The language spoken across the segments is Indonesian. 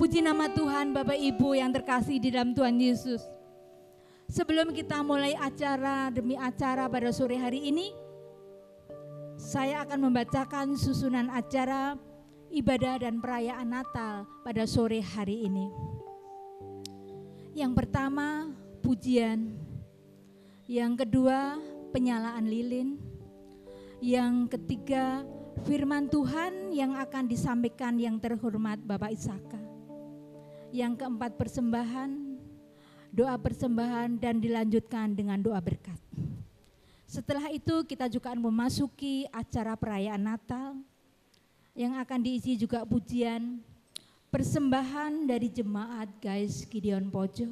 Puji nama Tuhan Bapak Ibu yang terkasih di dalam Tuhan Yesus. Sebelum kita mulai acara demi acara pada sore hari ini, saya akan membacakan susunan acara ibadah dan perayaan Natal pada sore hari ini. Yang pertama, pujian. Yang kedua, penyalaan lilin. Yang ketiga, firman Tuhan yang akan disampaikan yang terhormat Bapak Isaka. Yang keempat, persembahan, doa persembahan dan dilanjutkan dengan doa berkat. Setelah itu kita juga akan memasuki acara perayaan Natal yang akan diisi juga pujian, persembahan dari jemaat Guys Gideon Pojok,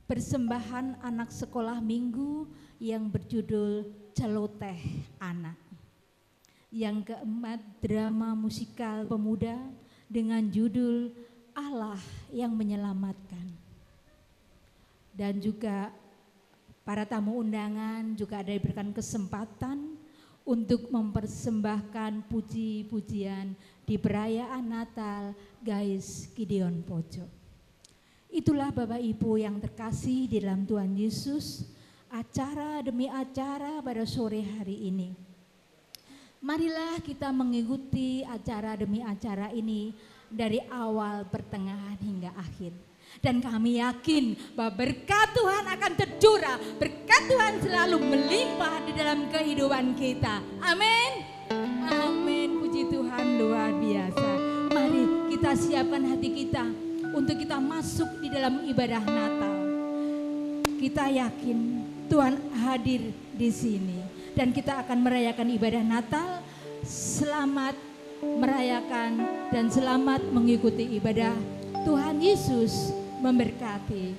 persembahan anak sekolah minggu yang berjudul Celoteh Anak. Yang keempat, drama musikal pemuda dengan judul Allah yang Menyelamatkan. Dan juga para tamu undangan juga ada diberikan kesempatan untuk mempersembahkan puji-pujian di perayaan Natal Guys Gideon Pojok. Itulah Bapak Ibu yang terkasih di dalam Tuhan Yesus, acara demi acara pada sore hari ini. Marilah kita mengikuti acara demi acara ini dari awal, pertengahan hingga akhir. Dan kami yakin bahwa berkat Tuhan akan tercurah, berkat Tuhan selalu melimpah di dalam kehidupan kita. Amin. Amin. Puji Tuhan, luar biasa. Mari kita siapkan hati kita untuk kita masuk di dalam ibadah Natal. Kita yakin Tuhan hadir di sini dan kita akan merayakan ibadah Natal. Selamat merayakan dan selamat mengikuti ibadah. Tuhan Yesus memberkati.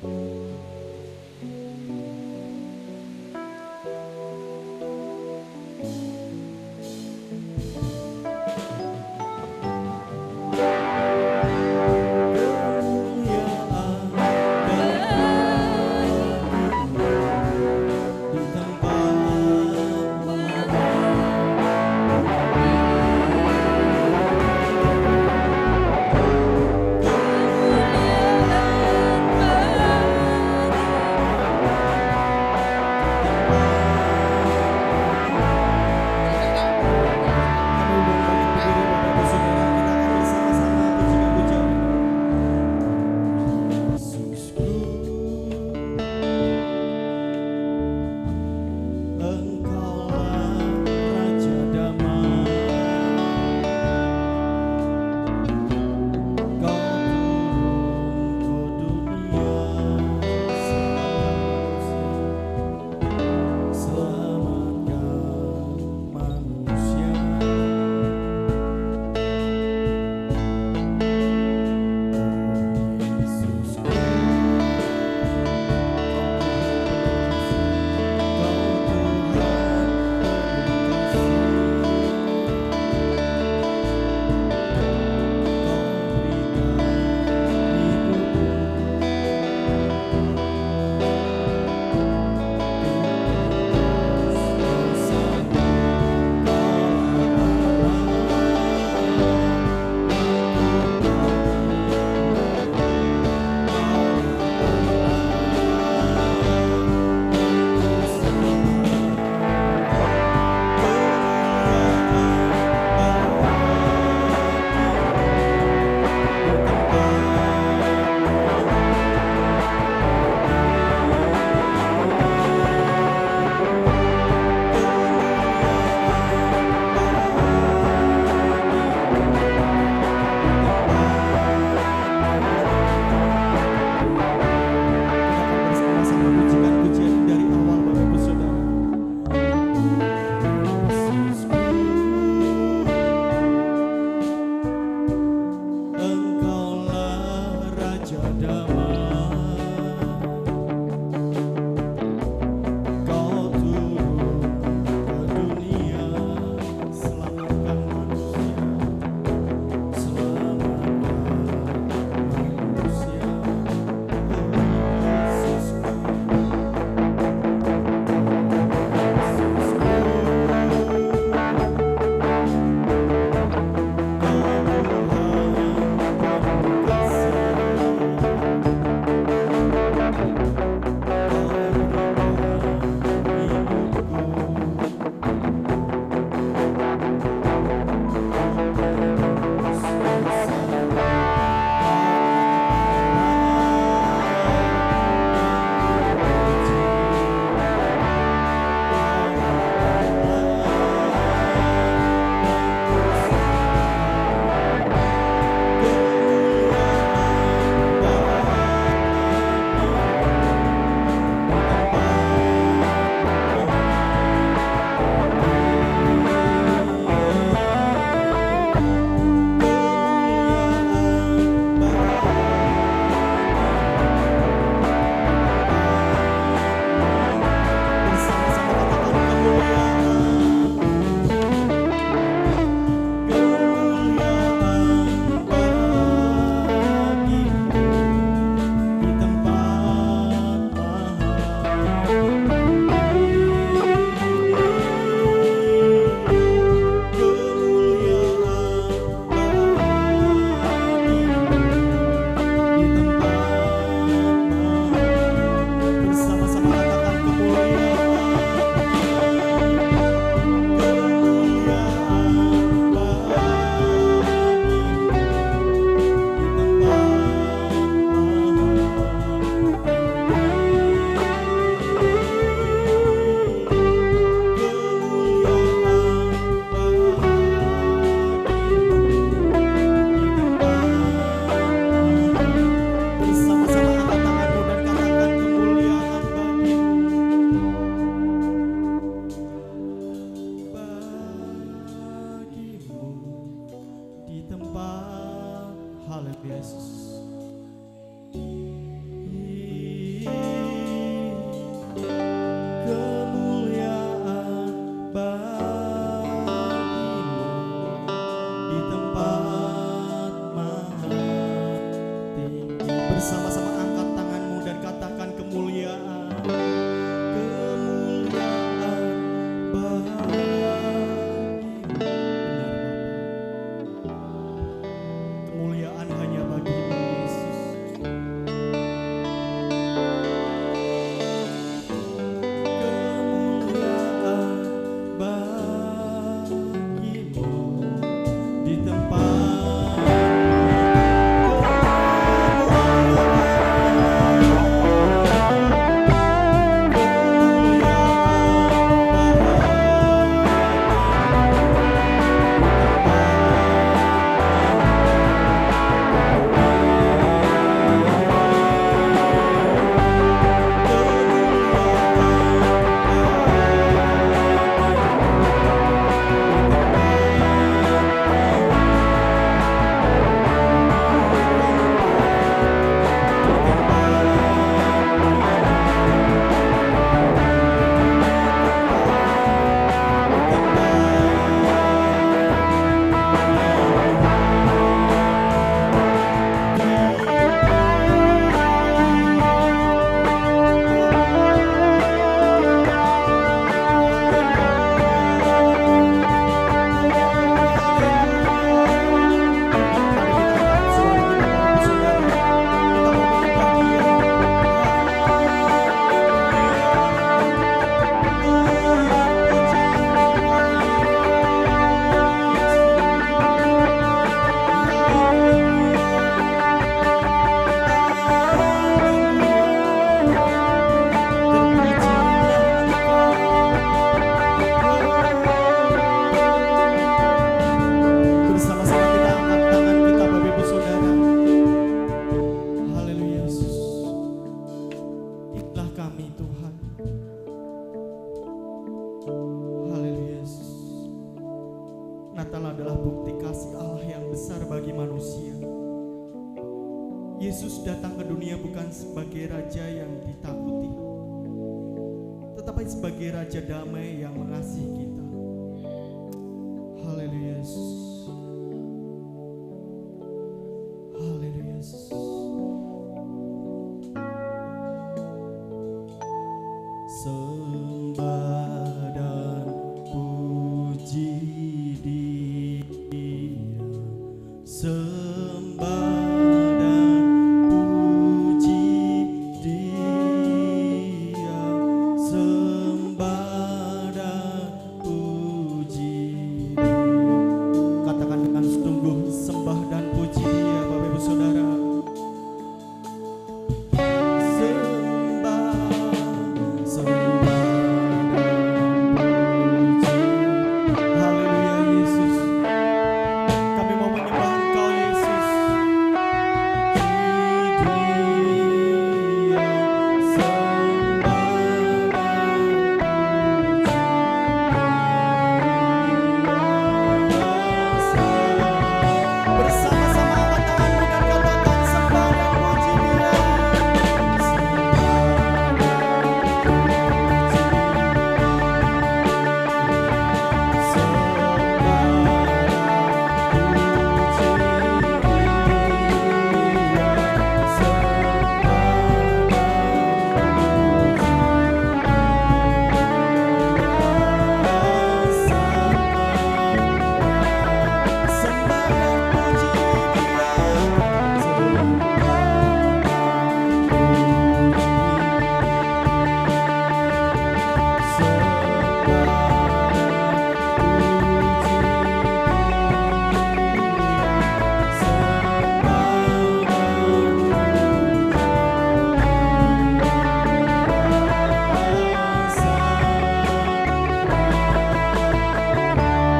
Yesus. Kemuliaan bagimu di tempat maha tinggi. Bersama-sama angkat tanganmu dan katakan kemuliaan. Kemuliaan bagimu. Kemuliaan hanya bagimu Yesus. Kemuliaan bagimu di tempat. Bersama-sama kita angkat tangan kita Bapak Ibu Saudara. Haleluya Yesus. Inilah kami Tuhan. Haleluya Yesus. Natal adalah bukti kasih Allah yang besar bagi manusia. Yesus datang ke dunia bukan sebagai raja yang ditakuti, tetapi sebagai raja damai yang mengasihi kita. Haleluya Yesus. Haleluya Yesus. Sembah dan puji Dia. Sembah dan puji Dia. Sembah dan puji Dia. Katakan dengan sungguh, sembah dan puji Dia Bapak Ibu Saudara. Sembah, sembah dan puji. Haleluya Yesus. Kami mau menyembah Engkau Yesus. Dia sembah dan puji. Bersama-sama angkat tanganmu dan katakan sembah dan puji Dia.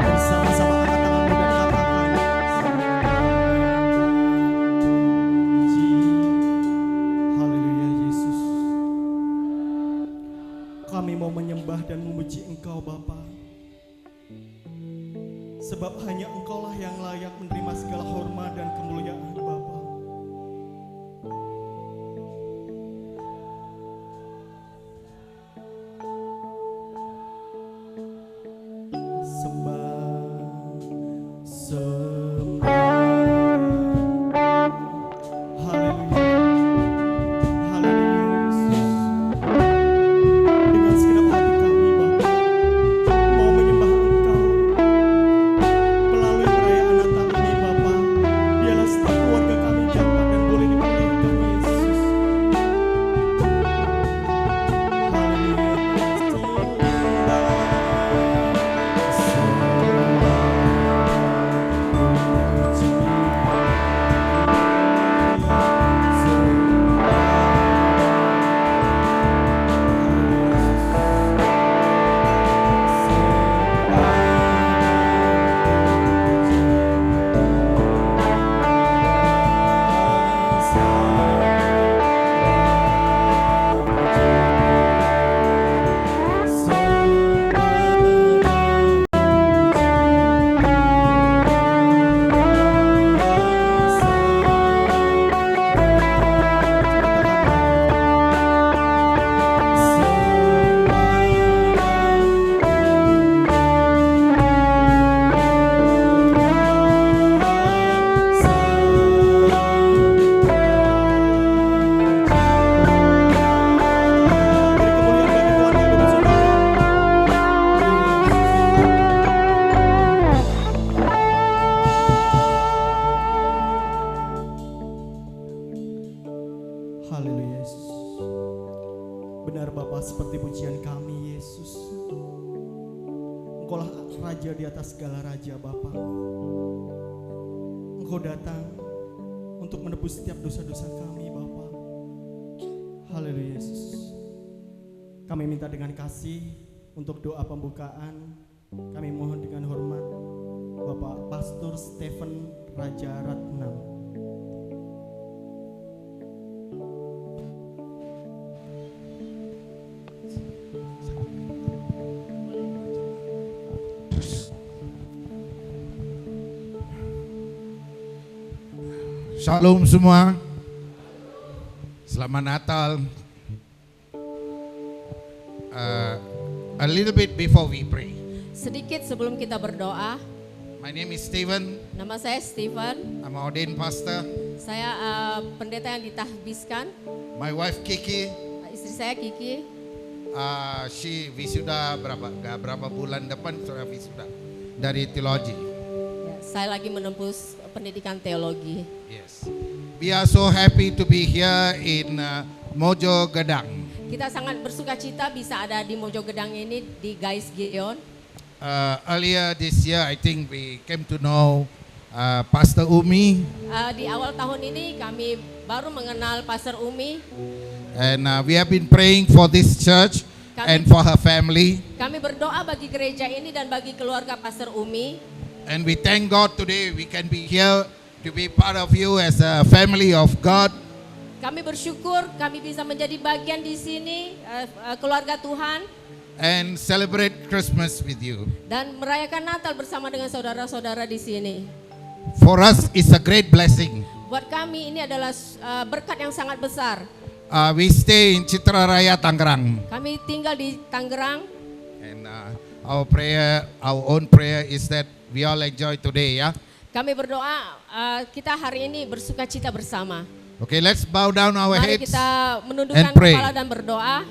Bersama-sama angkat tanganmu dan katakan puji. Haleluya Yesus. Kami mau menyembah dan memuji Engkau Bapa, sebab hanya Engkaulah yang layak menerima segala hormat dan kemuliaan Bapa. Haleluya Yesus. Benar Bapa, seperti pujian kami Yesus. Engkaulah Raja di atas segala raja Bapa. Engkau datang untuk menebus setiap dosa-dosa kami Bapa. Haleluya Yesus. Kami minta dengan kasih untuk doa pembukaan. Kami mohon dengan hormat Bapak Pastor Stephen Raja Ratnam. Shalom semua. Selamat Natal. A little bit before we pray. Sedikit sebelum kita berdoa, My name is Stephen. nama saya Stephen. I'm ordained pastor. Saya pendeta yang ditahbiskan. My wife Kiki, Istri saya Kiki. she wisuda berapa bulan depan sudah wisuda dari teologi. Ya, saya lagi menembus pendidikan teologi. Yes. We are so happy to be here in Mojo Gedang. Kita sangat bersuka cita bisa ada di Mojo Gedang ini di Gais Gideon. Earlier this year, I think we came to know Pastor Umi, Di awal tahun ini kami baru mengenal Pastor Umi. and we have been praying for this church and for her family. Kami berdoa bagi gereja ini dan bagi keluarga Pastor Umi. And we thank God today we can be here to be part of you as a family of God. Kami bersyukur kami bisa menjadi bagian di sini keluarga Tuhan And celebrate Christmas with you. dan merayakan Natal bersama dengan saudara-saudara di sini. For us, it's a great blessing. Buat kami ini adalah berkat yang sangat besar. We stay in Citra Raya, Tangerang. Kami tinggal di Tangerang. And our own prayer is that we all enjoy today, yeah? Kami berdoa kita hari ini bersuka cita bersama. Okay, let's bow down our Mari heads. kita menundukkan and pray. kepala dan berdoa.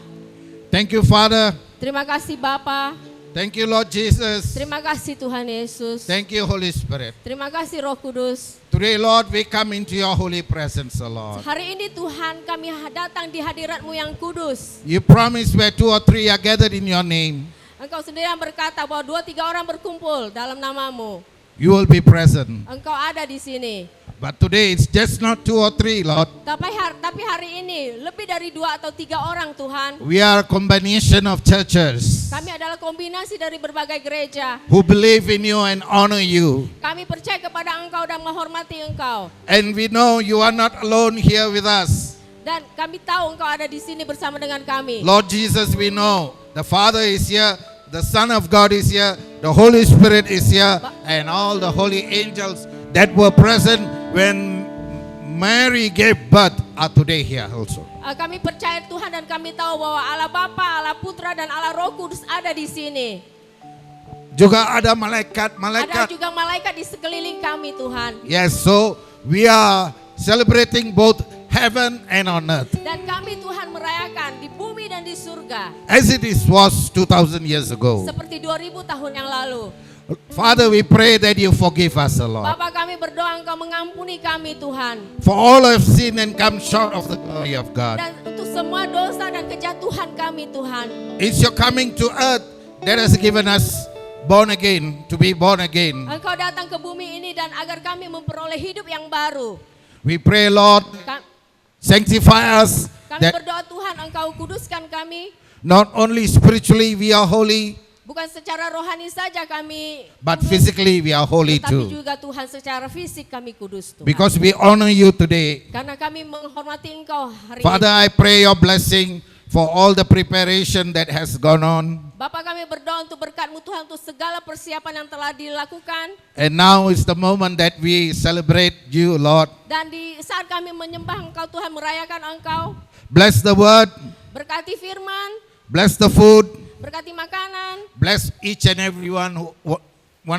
Thank you, Father. Terima kasih Bapa. Thank you, Lord Jesus. Terima kasih Tuhan Yesus. Thank you, Holy Spirit. Terima kasih Roh Kudus. Today, Lord, we come into your holy presence, O Lord. Hari ini Tuhan kami datang di hadirat-Mu yang kudus. You promise where 2 or 3 are gathered in your name, Engkau sendiri yang berkata bahwa 2-3 orang berkumpul dalam nama-Mu. you will be present. Engkau ada di sini. But today, it's just not 2 or 3, Lord. Tapi hari ini lebih dari 2 atau 3 orang Tuhan. We are a combination of churches Kami adalah kombinasi dari berbagai gereja. who believe in you and honor you. Kami percaya kepada Engkau dan menghormati Engkau. And we know you are not alone here with us. Dan kami tahu Engkau ada di sini bersama dengan kami. Lord Jesus, we know the Father is here, the Son of God is here, the Holy Spirit is here, and all the holy angels that were present when Mary gave birth are today here also. Kami percaya Tuhan dan kami tahu bahwa Allah Bapa, Allah Putra dan Allah Roh Kudus ada di sini. Juga ada Ada malaikat-malaikat. juga malaikat di sekeliling kami Tuhan. Yes, so we are celebrating both heaven and on earth. Dan kami Tuhan merayakan di bumi dan di surga. As it was 2,000 years ago. Seperti 2000 tahun yang lalu. Father, we pray that you forgive us, O Lord. Bapa kami berdoa Engkau mengampuni kami Tuhan. For all have sinned and come short of the glory of God. Dan untuk semua dosa dan kejatuhan kami Tuhan. It's your coming to earth that has given us born again, to be born again. Engkau datang ke bumi ini dan agar kami memperoleh hidup yang baru. We pray, Lord, sanctify us, Kami that berdoa Tuhan Engkau kuduskan kami. not only spiritually we are holy, Bukan secara rohani saja kami but kudus, physically we are holy tapi too. juga Tuhan secara fisik kami kudus Tuhan. Because we honor you today. Karena kami menghormati Engkau hari Father, ini. I pray your blessing for all the preparation that has gone on. Bapa kami berdoa untuk berkat-Mu Tuhan untuk segala persiapan yang telah dilakukan. And now is the moment that we celebrate you, Lord. Dan di saat kami menyembah Engkau Tuhan, merayakan Engkau, Bless the word, berkati firman, bless the food, berkati makanan, bless each and every one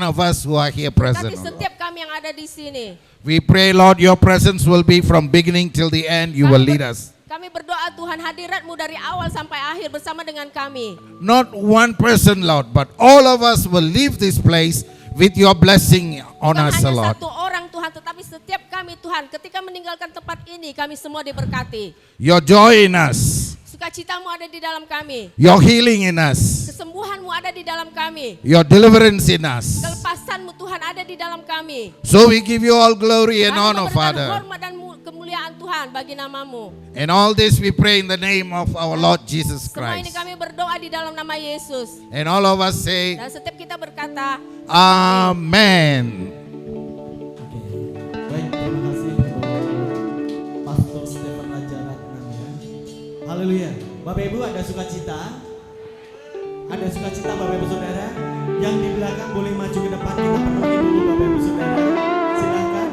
of us who are here present. berkati O Lord. setiap kami yang ada di sini. We pray, Lord, your presence will be from beginning till the end. You will lead us. Kami berdoa Tuhan hadirat-Mu dari awal sampai akhir bersama dengan kami. Not one person, Lord, but all of us will leave this place with your blessing on Bukan us, hanya Lord. satu orang Tuhan, Tuhan, tetapi setiap kami Tuhan, ketika meninggalkan tempat ini, kami semua diberkati. Your joy in us. Sukacitamu ada di dalam kami. Your healing in us. Kesembuhanmu ada di dalam kami. Your deliverance in us. Kelepasanmu Tuhan ada di dalam kami. So we give you all glory and Kami honor, memberikan Father. hormat dan kemuliaan Tuhan bagi namamu. And all this we pray in the name of our Lord Jesus Semua ini Christ. kami berdoa di dalam nama Yesus. And all of us say, Dan setiap kita berkata, Amen. Oke, baik, terima kasih untuk Pastor Stephen Raja Ratnam ya. Haleluya. Bapak Ibu, ada sukacita? Ada sukacita Bapak Ibu Saudara? Yang di belakang boleh maju ke depan, kita penuhi dulu Bapak Ibu Saudara. Silakan.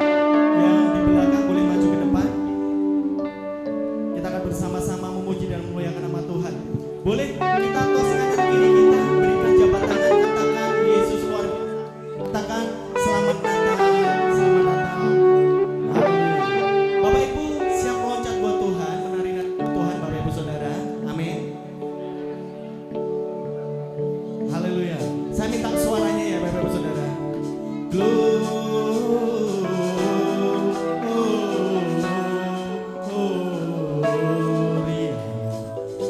Yang di belakang boleh maju ke depan. Kita akan bersama-sama memuji dan memuliakan nama Tuhan. Boleh kita tos kanan kiri kita, berikan jabat tangan, katakan Yesus luar biasa. Katakan selamat Natal, selamat Natal. Haleluya. Bapak Ibu siap meloncat buat Tuhan, menari Tuhan Bapak Ibu Saudara. Amin. Haleluya. Saya minta suaranya ya Bapak Ibu Saudara. Gloria,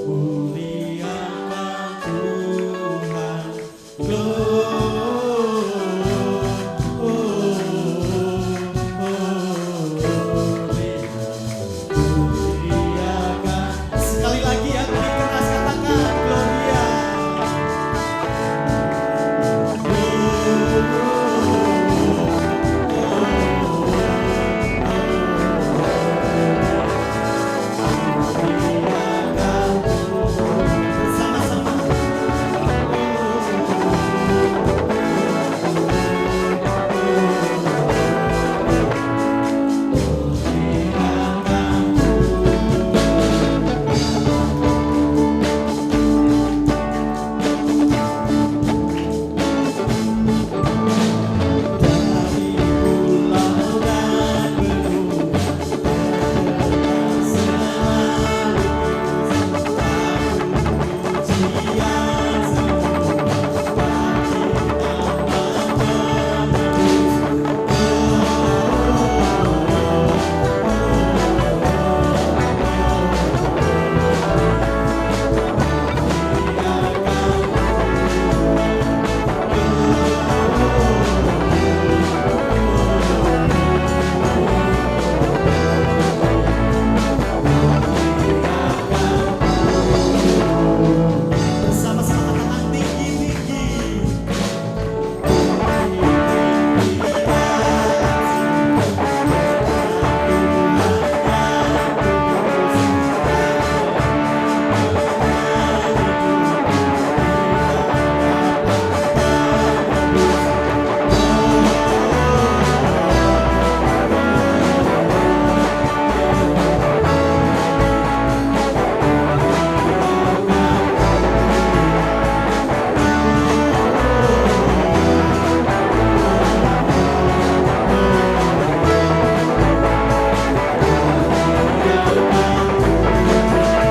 muliakan Tuhan. Muliakan. Sekali lagi ya, beri keras katakan Gloria. Bersama-sama. Dari pulau dan benua, selalu pujian semua bagi nama bersama-sama katakan tinggi-tinggi.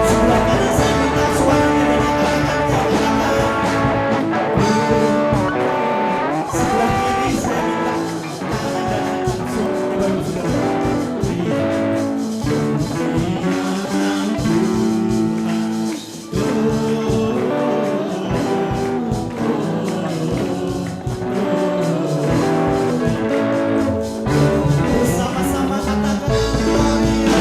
Sebelah kanan saya minta suaranya dinyatakan. Sebelah kiri saya minta tangan dan langsung Bapak Saudara. Bersama-sama katakan Gloria.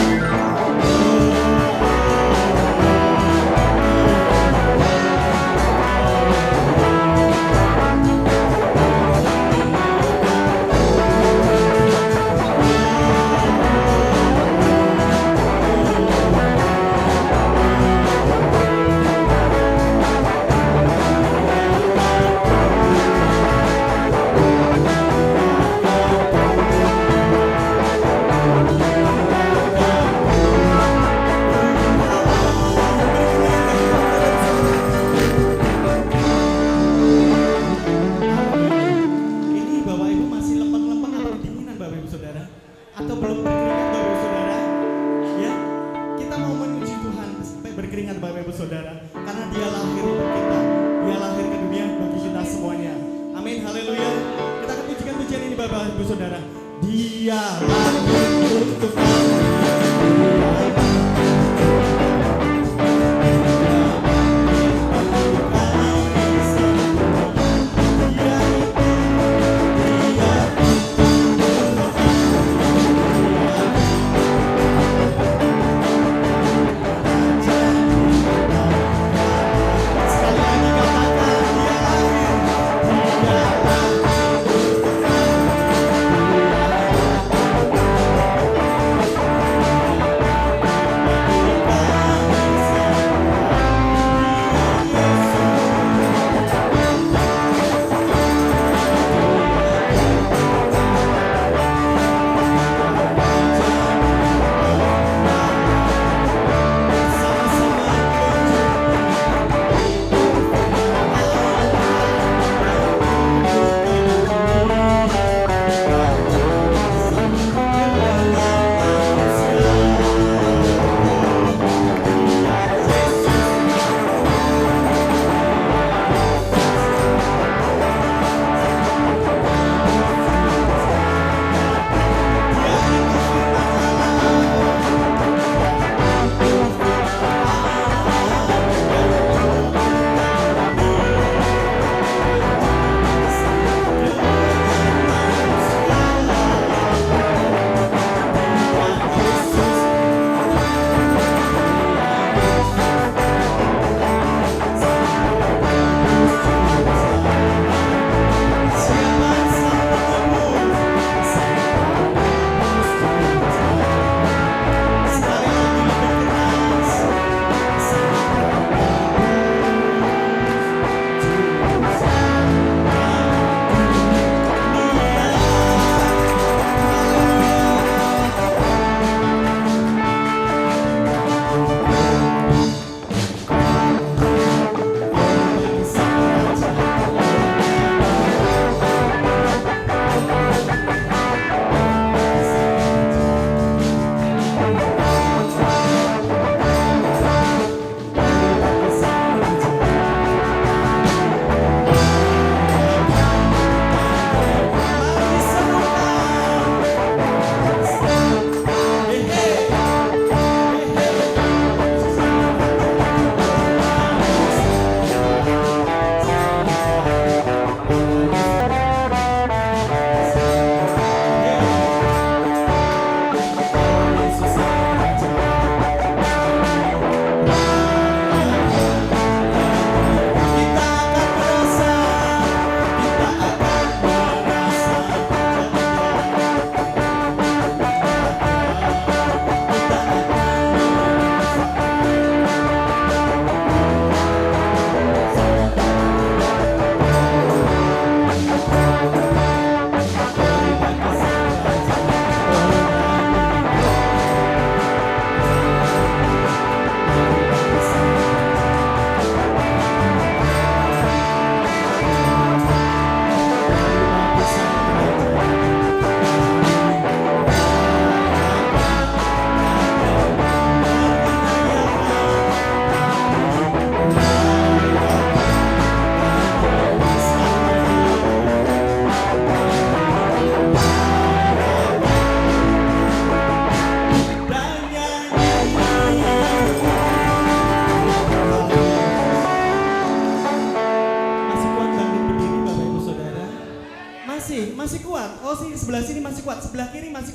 Ini Bapak Ibu masih lempeng-lempeng atau kedinginan Bapak Ibu Saudara? Atau belum berkeringat Bapak Ibu Saudara? Ya, kita mau memuji Tuhan sampai berkeringat Bapak Ibu Saudara, karena Dia lahir untuk kita, Dia lahir ke dunia bagi kita semuanya. Amin, haleluya. Kita akan pujikan pujian ini Bapak Ibu Saudara. Dia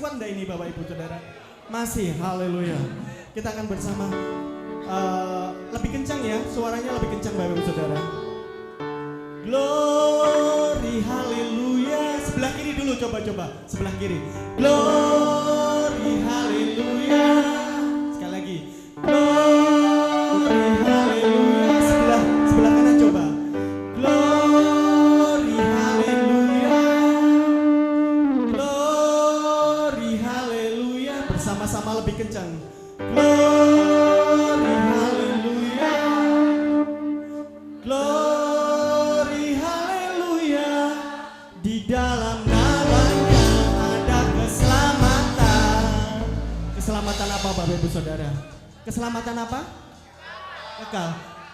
kuat enggak ini Bapak Ibu Saudara? Masih, haleluya. Kita akan bersama lebih kencang ya, suaranya lebih kencang Bapak Ibu Saudara. Glory, haleluya. Sebelah kiri dulu, coba-coba. Sebelah kiri. Glory, haleluya. Sekali lagi. Glory, haleluya. Sebelah kanan coba. Glory, haleluya. Glory, haleluya. Bersama-sama lebih kencang. Glory, haleluya. Glory, haleluya. Di dalam namanya ada keselamatan. Keselamatan apa Bapak Ibu Saudara? Keselamatan apa? Kekal.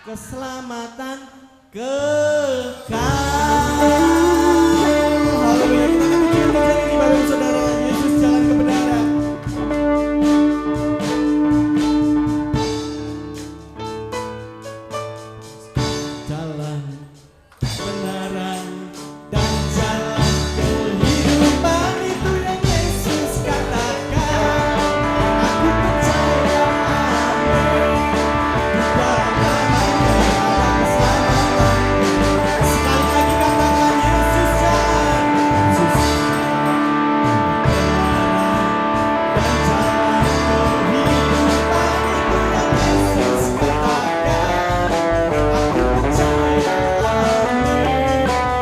Keselamatan kekal. Haleluya. Kita akan bicara ini Bapak Ibu Saudara. Yesus jalan kebenaran. Jalan kebenaran dan jalan kehidupan, itu yang Yesus katakan. Aku percaya, amin. Di dalam namanya ada keselamatan. Sekali lagi katakan Yesus jalan. Yesus dan jalan kehidupan, itu yang Yesus katakan. Aku percaya, amin.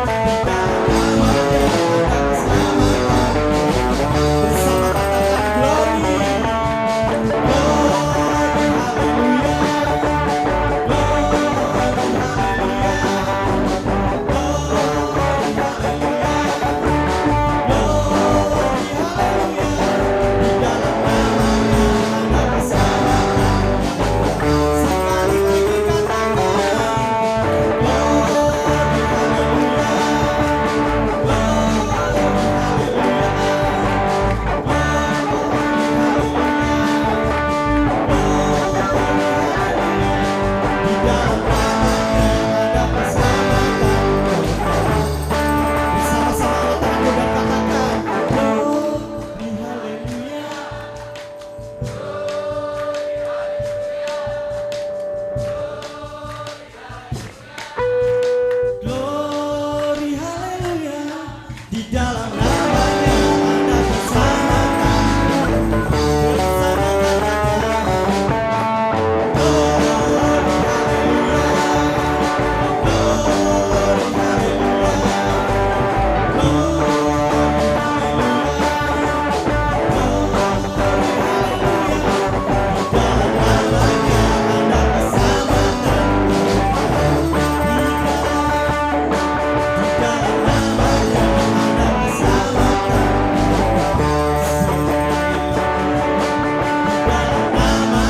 Di dalam namanya ada keselamatan. Bersama katakan glory, glory, haleluya. Glory, haleluya. Glory, haleluya. Glory, haleluya. Di dalam namanya ada keselamatan. Sekali lagi katakan glory, haleluya. Glory, di dalam namanya ada keselamatan. Bersama-sama angkat tanganmu dan katakan glory, haleluya. Glory, haleluya. Di dalam namanya ada keselamatan. Bersama katakan glory, haleluya. Glory, haleluya. Glory, haleluya. Glory, haleluya. Di dalam namanya ada keselamatan. Di dalam namanya ada keselamatan. Dalam namanya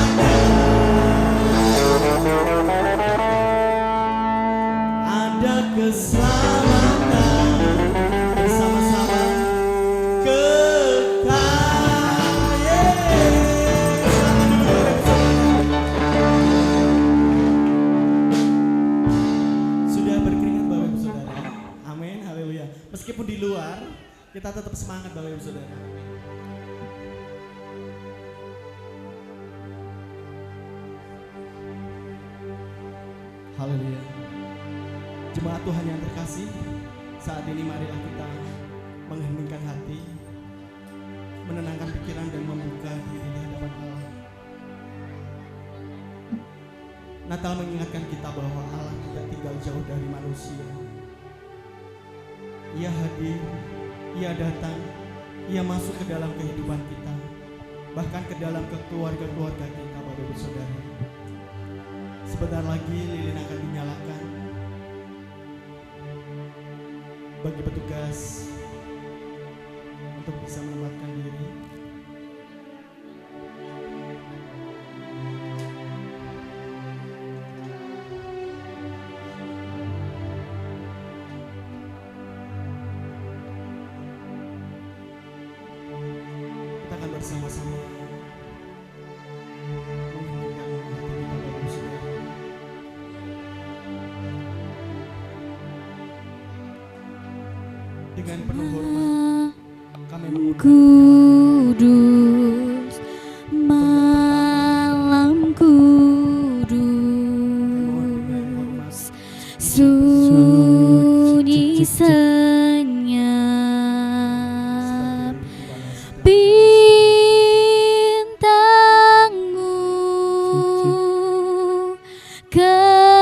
ada keselamatan. Bersama-sama kekal. Yeay. Selamat dulu Bapak Ibu Saudara. Sudah berkeringat Bapak Ibu Saudara. Amin, haleluya. Meskipun di luar, kita tetap semangat Bapak Ibu Saudara. Haleluya. Jemaat Tuhan yang terkasih, saat ini marilah kita mengheningkan hati, menenangkan pikiran dan membuka diri di hadapan Allah. Natal mengingatkan kita bahwa Allah tidak tinggal jauh dari manusia. Ia hadir, Ia datang, Ia masuk ke dalam kehidupan kita, bahkan ke dalam keluarga-keluarga kita, Bapak Ibu Saudara. Sebentar lagi lilin akan dinyalakan. Bagi petugas untuk bisa menempatkan diri. Kita akan bersama-sama mengheningkan hati kita, Bapak Ibu Saudara. Dengan penuh hormat kami mengundang kudus, malam kudus, sunyi senyap, bintangmu gemerlap,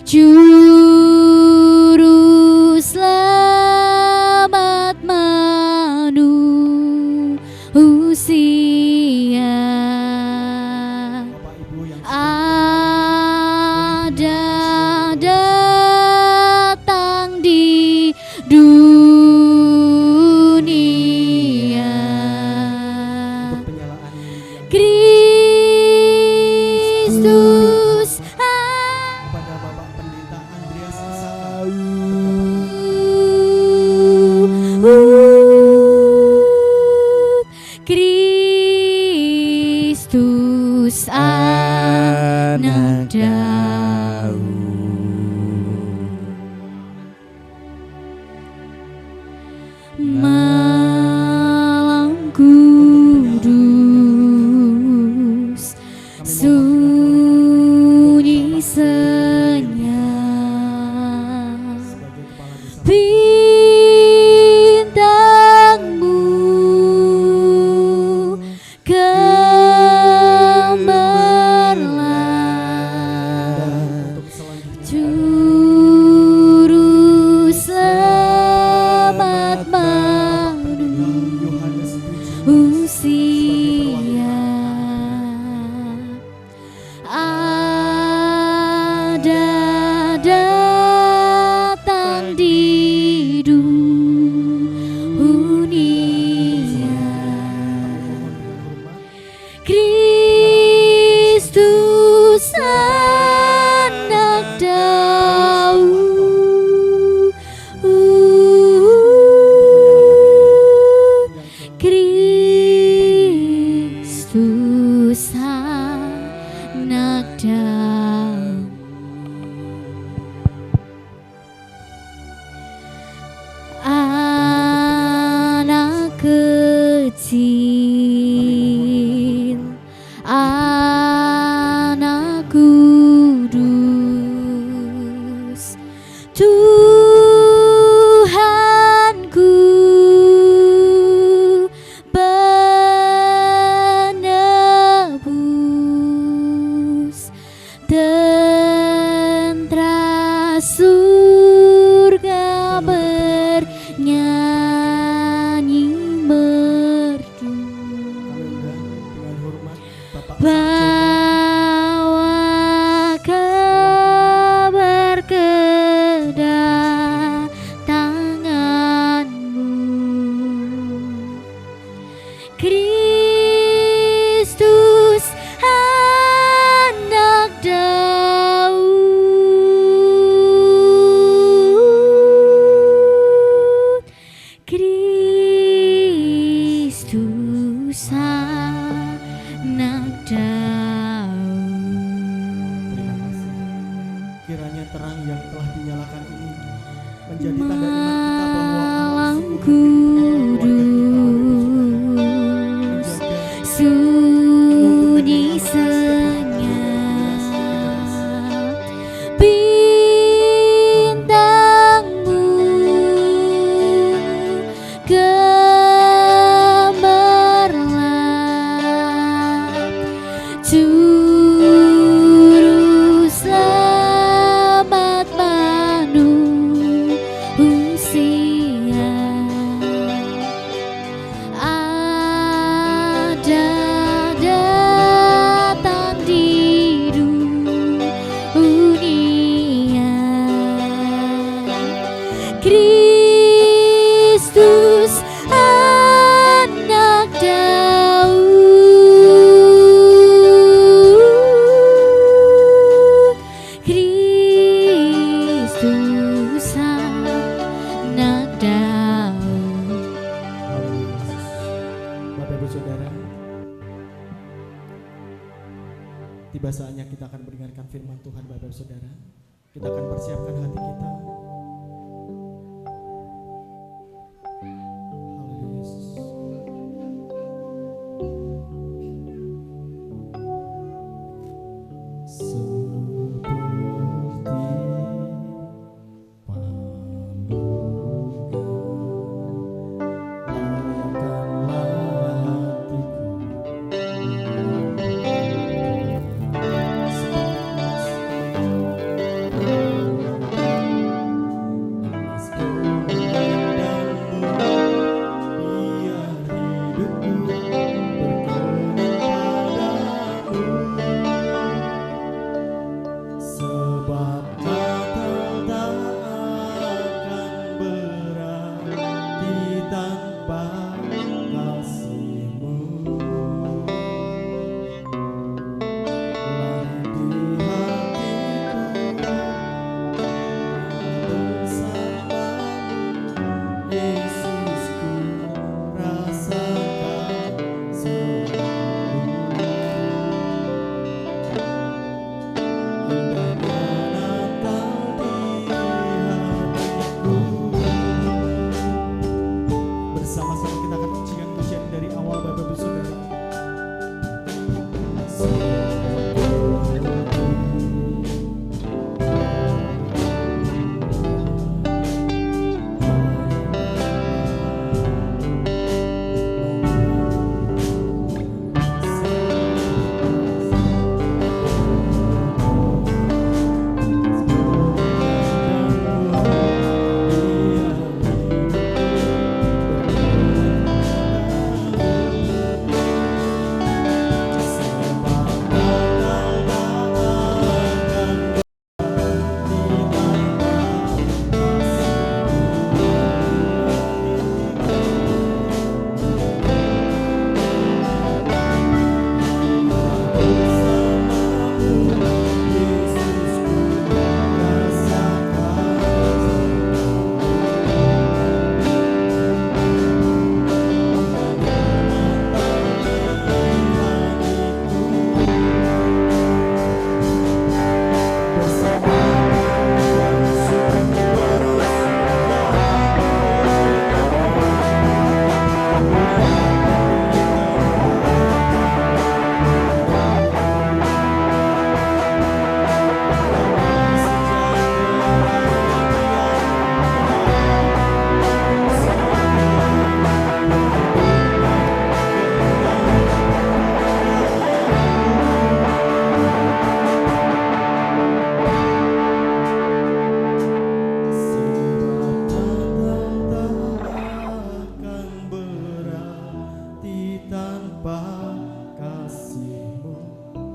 juru selamat manusia. Bapak Ibu yang Ada datang di dunia, untuk penyalaan yang Kristus kepada Bapak Pendeta Andreas Isaka, Kristus anak Daud, malam kudus, sunyi senyap, sebagai kepala desa bintangmu gemerlap, untuk selanjutnya juru selamat Yohanes manusia. Ada datang di dunia, Kristus anak Daud, Kristus anak Daud. Anak kecil, anak kudus, Tuhanku penebus, tentara surga bernyanyi merdu. dengan hormat Bapak Bawa kabar kedatanganmu, Kristus anak Daud, Kristus anak Terima kasih. Daud. Kiranya terang yang telah dinyalakan ini menjadi tanda iman kita bahwa Allah Malam sungguh kudus, sunyi senyap, bintangmu gemerlap, juru selamat manusia. Ada datang di dunia, Kristus anak Daud, Kristus anak Daud. Bapak Ibu Saudara, tiba saatnya kita akan mendengarkan firman Tuhan. Bapak Ibu Saudara, kita akan persiapkan hati kita sharing dari awal Bapak Ibu Saudara.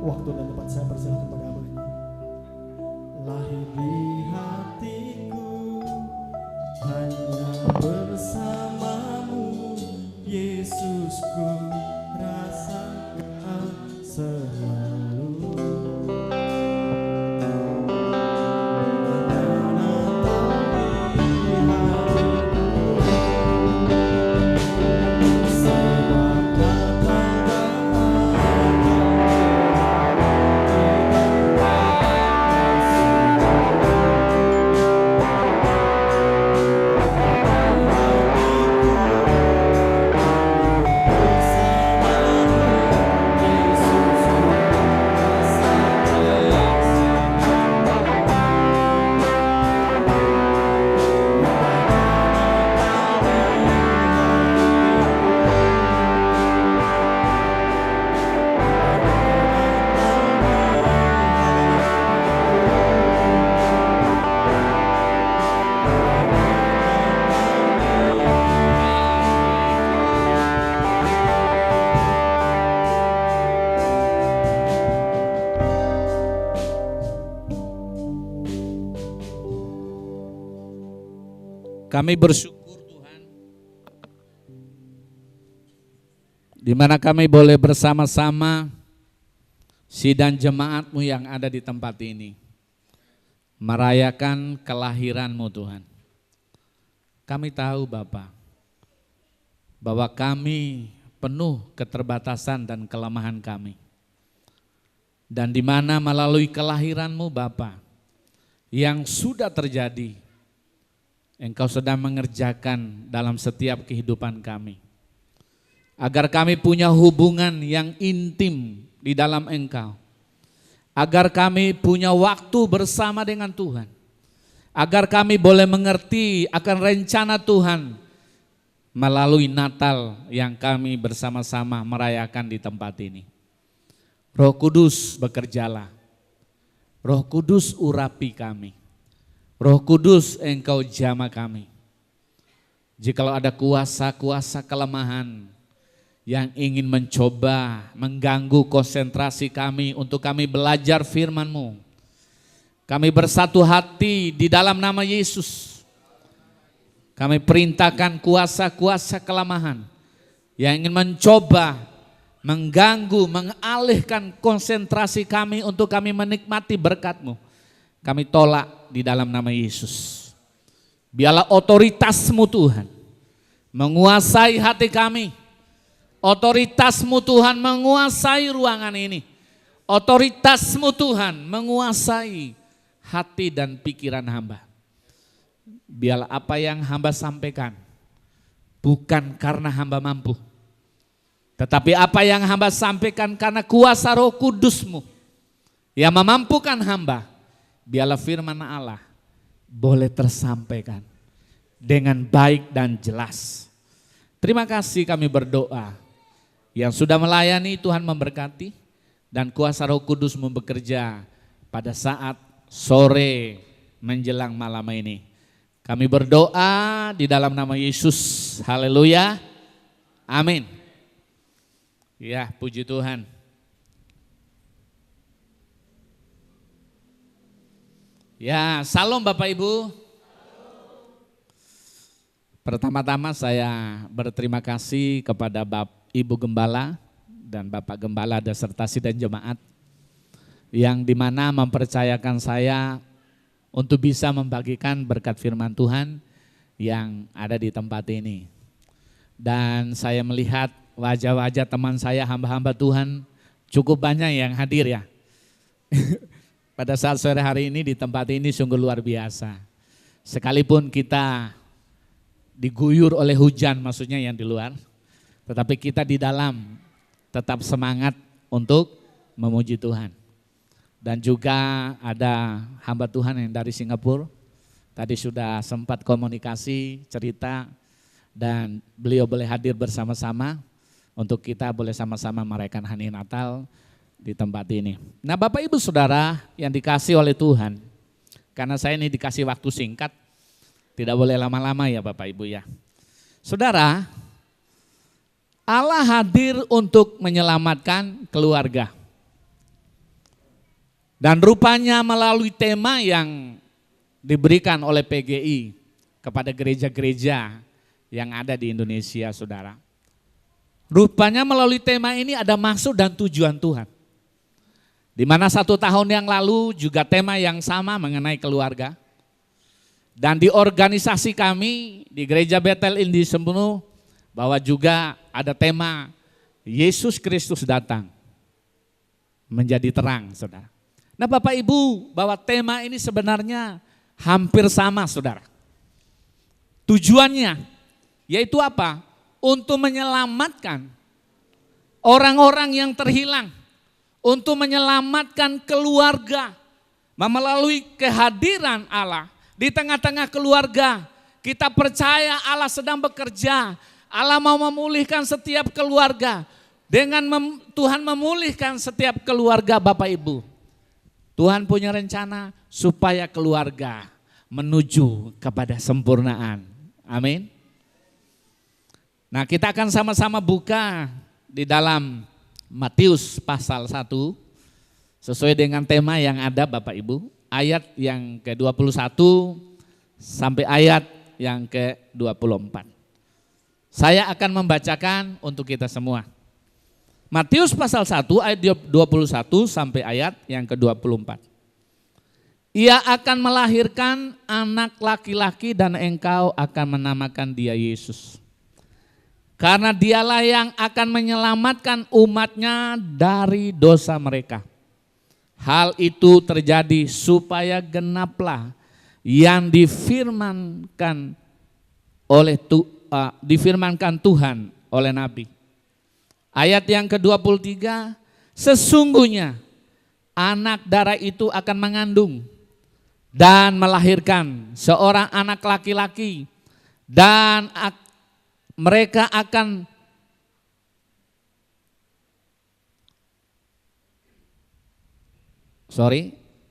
Waktu dan tempat saya persilakan pada abangnya. Lahir di hatiku hanya bersamamu, Yesusku rasakan selalu. Kami bersyukur Tuhan, di mana kami boleh bersama-sama sidang jemaat-Mu yang ada di tempat ini, merayakan kelahiran-Mu Tuhan. Kami tahu Bapa, bahwa kami penuh keterbatasan dan kelemahan kami. Dan di mana melalui kelahiran-Mu Bapa, yang sudah terjadi, Engkau sedang mengerjakan dalam setiap kehidupan kami. Agar kami punya hubungan yang intim di dalam Engkau. Agar kami punya waktu bersama dengan Tuhan. Agar kami boleh mengerti akan rencana Tuhan melalui Natal yang kami bersama-sama merayakan di tempat ini. Roh Kudus bekerjalah. Roh Kudus urapi kami. Roh Kudus Engkau jamah kami. Jikalau ada kuasa-kuasa kelemahan yang ingin mencoba mengganggu konsentrasi kami untuk kami belajar firman-Mu, kami bersatu hati di dalam nama Yesus. Kami perintahkan kuasa-kuasa kelemahan yang ingin mencoba mengganggu, mengalihkan konsentrasi kami untuk kami menikmati berkat-Mu. Kami tolak di dalam nama Yesus. Biarlah otoritas-Mu Tuhan menguasai hati kami. Otoritas-Mu Tuhan menguasai ruangan ini. Otoritas-Mu Tuhan menguasai hati dan pikiran hamba. Biarlah apa yang hamba sampaikan bukan karena hamba mampu, Tetapi apa yang hamba sampaikan karena kuasa Roh Kudus-Mu yang memampukan hamba, biarlah firman Allah boleh tersampaikan dengan baik dan jelas. Terima kasih kami berdoa. Yang sudah melayani Tuhan memberkati dan kuasa Roh Kudus-Mu bekerja pada saat sore menjelang malam ini. Kami berdoa di dalam nama Yesus. Haleluya. Amin. Ya, puji Tuhan. Ya, salam Bapak Ibu. Pertama-tama saya berterima kasih kepada Ibu Gembala dan Bapak Gembala Desertasi dan Jemaat yang dimana mempercayakan saya untuk bisa membagikan berkat firman Tuhan yang ada di tempat ini. Dan saya melihat wajah-wajah teman saya, hamba-hamba Tuhan cukup banyak yang hadir ya. Pada saat sore hari ini di tempat ini sungguh luar biasa. Sekalipun kita diguyur oleh hujan, maksudnya yang di luar, tetapi kita di dalam tetap semangat untuk memuji Tuhan. Dan juga ada hamba Tuhan yang dari Singapura, tadi sudah sempat komunikasi, cerita, dan beliau boleh hadir bersama-sama untuk kita boleh sama-sama merayakan hari Natal di tempat ini. Nah Bapak Ibu Saudara yang dikasih oleh Tuhan, karena saya ini dikasih waktu singkat, tidak boleh lama-lama ya Bapak Ibu ya. Saudara, Allah hadir untuk menyelamatkan keluarga. Dan rupanya melalui tema yang diberikan oleh PGI kepada gereja-gereja yang ada di Indonesia, saudara. Rupanya melalui tema ini ada maksud dan tujuan Tuhan. Di mana 1 tahun yang lalu juga tema yang sama mengenai keluarga. Dan di organisasi kami di Gereja Betel Indi Sembunu bahwa juga ada tema Yesus Kristus datang menjadi terang, saudara. Nah Bapak Ibu, bahwa tema ini sebenarnya hampir sama saudara. Tujuannya yaitu apa? Untuk menyelamatkan orang-orang yang terhilang. Untuk menyelamatkan keluarga. Melalui kehadiran Allah di tengah-tengah keluarga. Kita percaya Allah sedang bekerja. Allah mau memulihkan setiap keluarga. Dengan Tuhan memulihkan setiap keluarga Bapak Ibu. Tuhan punya rencana supaya keluarga menuju kepada sempurnaan. Amin. Nah kita akan sama-sama buka di dalam Matius pasal 1 sesuai dengan tema yang ada Bapak Ibu. Ayat yang ke-21 sampai ayat yang ke-24. Saya akan membacakan untuk kita semua. Matius pasal 1 ayat 21 sampai ayat yang ke-24. Ia akan melahirkan anak laki-laki dan engkau akan menamakan dia Yesus. Karena dialah yang akan menyelamatkan umatnya dari dosa mereka. Hal itu terjadi supaya genaplah yang difirmankan Tuhan oleh Nabi. Ayat yang ke-23, sesungguhnya anak darah itu akan mengandung dan melahirkan seorang anak laki-laki dan mereka akan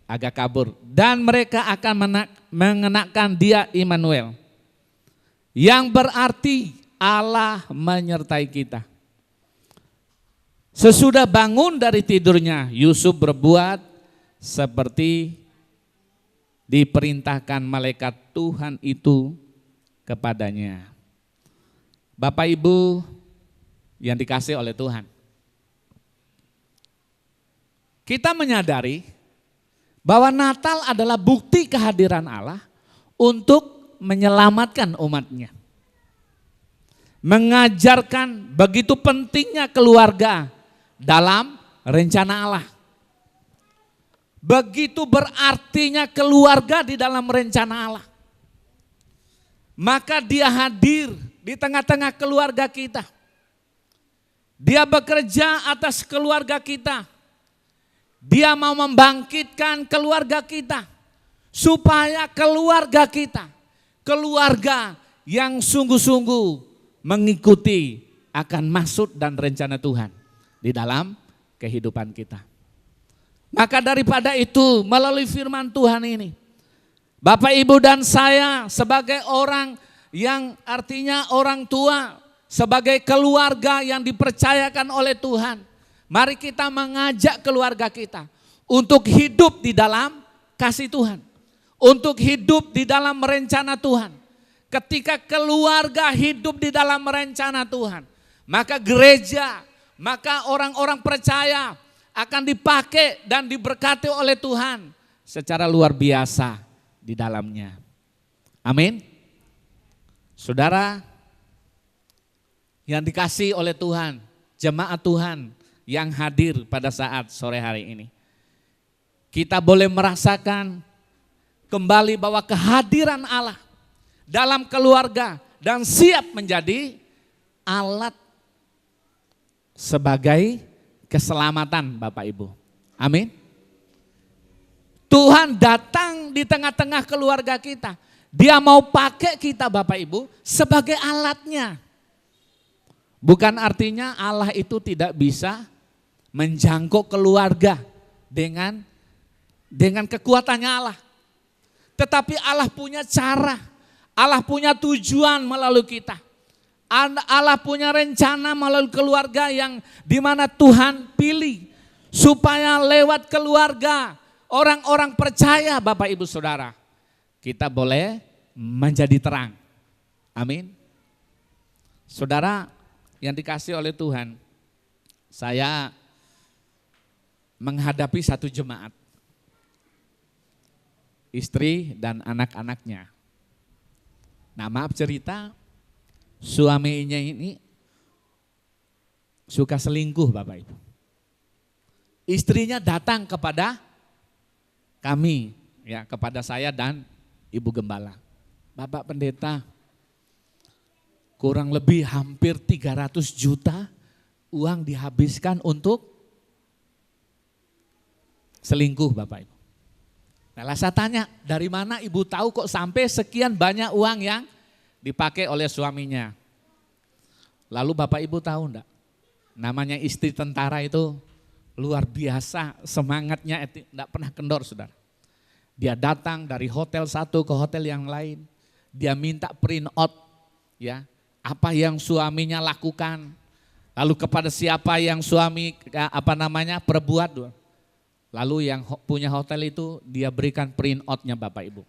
agak kabur. Dan mereka akan mengenakan dia Immanuel, yang berarti Allah menyertai kita. Sesudah bangun dari tidurnya, Yusuf berbuat seperti diperintahkan malaikat Tuhan itu kepadanya. Bapak Ibu yang dikasih oleh Tuhan. Kita menyadari bahwa Natal adalah bukti kehadiran Allah untuk menyelamatkan umatnya. Mengajarkan begitu pentingnya keluarga dalam rencana Allah. Begitu berartinya keluarga di dalam rencana Allah. Maka dia hadir di tengah-tengah keluarga kita. Dia bekerja atas keluarga kita. Dia mau membangkitkan keluarga kita. Supaya keluarga kita, keluarga yang sungguh-sungguh mengikuti akan maksud dan rencana Tuhan di dalam kehidupan kita. Maka daripada itu, melalui firman Tuhan ini, Bapak, Ibu, dan saya sebagai orang yang artinya orang tua, sebagai keluarga yang dipercayakan oleh Tuhan, mari kita mengajak keluarga kita untuk hidup di dalam kasih Tuhan, untuk hidup di dalam rencana Tuhan. Ketika keluarga hidup di dalam rencana Tuhan, maka gereja, maka orang-orang percaya akan dipakai dan diberkati oleh Tuhan secara luar biasa di dalamnya. Amin. Saudara yang dikasihi oleh Tuhan, jemaat Tuhan yang hadir pada saat sore hari ini, kita boleh merasakan kembali bahwa kehadiran Allah dalam keluarga dan siap menjadi alat sebagai keselamatan Bapak Ibu. Amin. Tuhan datang di tengah-tengah keluarga kita. Dia mau pakai kita Bapak Ibu sebagai alatnya. Bukan artinya Allah itu tidak bisa menjangkau keluarga dengan kekuatannya Allah. Tetapi Allah punya cara, Allah punya tujuan melalui kita. Allah punya rencana melalui keluarga yang dimana Tuhan pilih supaya lewat keluarga orang-orang percaya Bapak Ibu Saudara kita boleh menjadi terang. Amin. Saudara yang dikasihi oleh Tuhan, saya menghadapi satu jemaat, istri dan anak-anaknya. Nah, maaf cerita, suaminya ini suka selingkuh Bapak Ibu. Istrinya datang kepada kami, ya, kepada saya dan Ibu Gembala. Bapak Pendeta, kurang lebih hampir 300 juta uang dihabiskan untuk selingkuh Bapak Ibu. Nah, saya tanya, dari mana Ibu tahu kok sampai sekian banyak uang yang dipakai oleh suaminya? Lalu Bapak Ibu tahu enggak? Namanya istri tentara itu luar biasa, semangatnya enggak pernah kendor Saudara. Dia datang dari hotel satu ke hotel yang lain. Dia minta print out, ya, apa yang suaminya lakukan. Lalu kepada siapa yang suami perbuat. Lalu yang punya hotel itu dia berikan print outnya Bapak Ibu.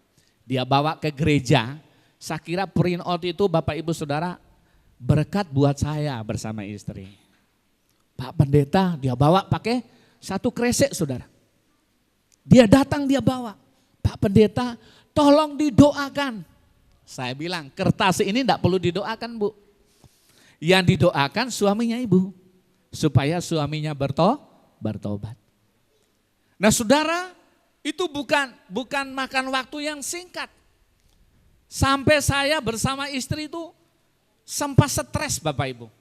Dia bawa ke gereja. Saya kira print out itu Bapak Ibu Saudara berkat buat saya bersama istri. Pak Pendeta dia bawa pakai satu kresek Saudara. Dia datang dia bawa. Pak Pendeta tolong didoakan. Saya bilang kertas ini enggak perlu didoakan Bu. Yang didoakan suaminya Ibu. Supaya suaminya bertobat. Nah Saudara, itu bukan makan waktu yang singkat. Sampai saya bersama istri itu sempat stres Bapak Ibu.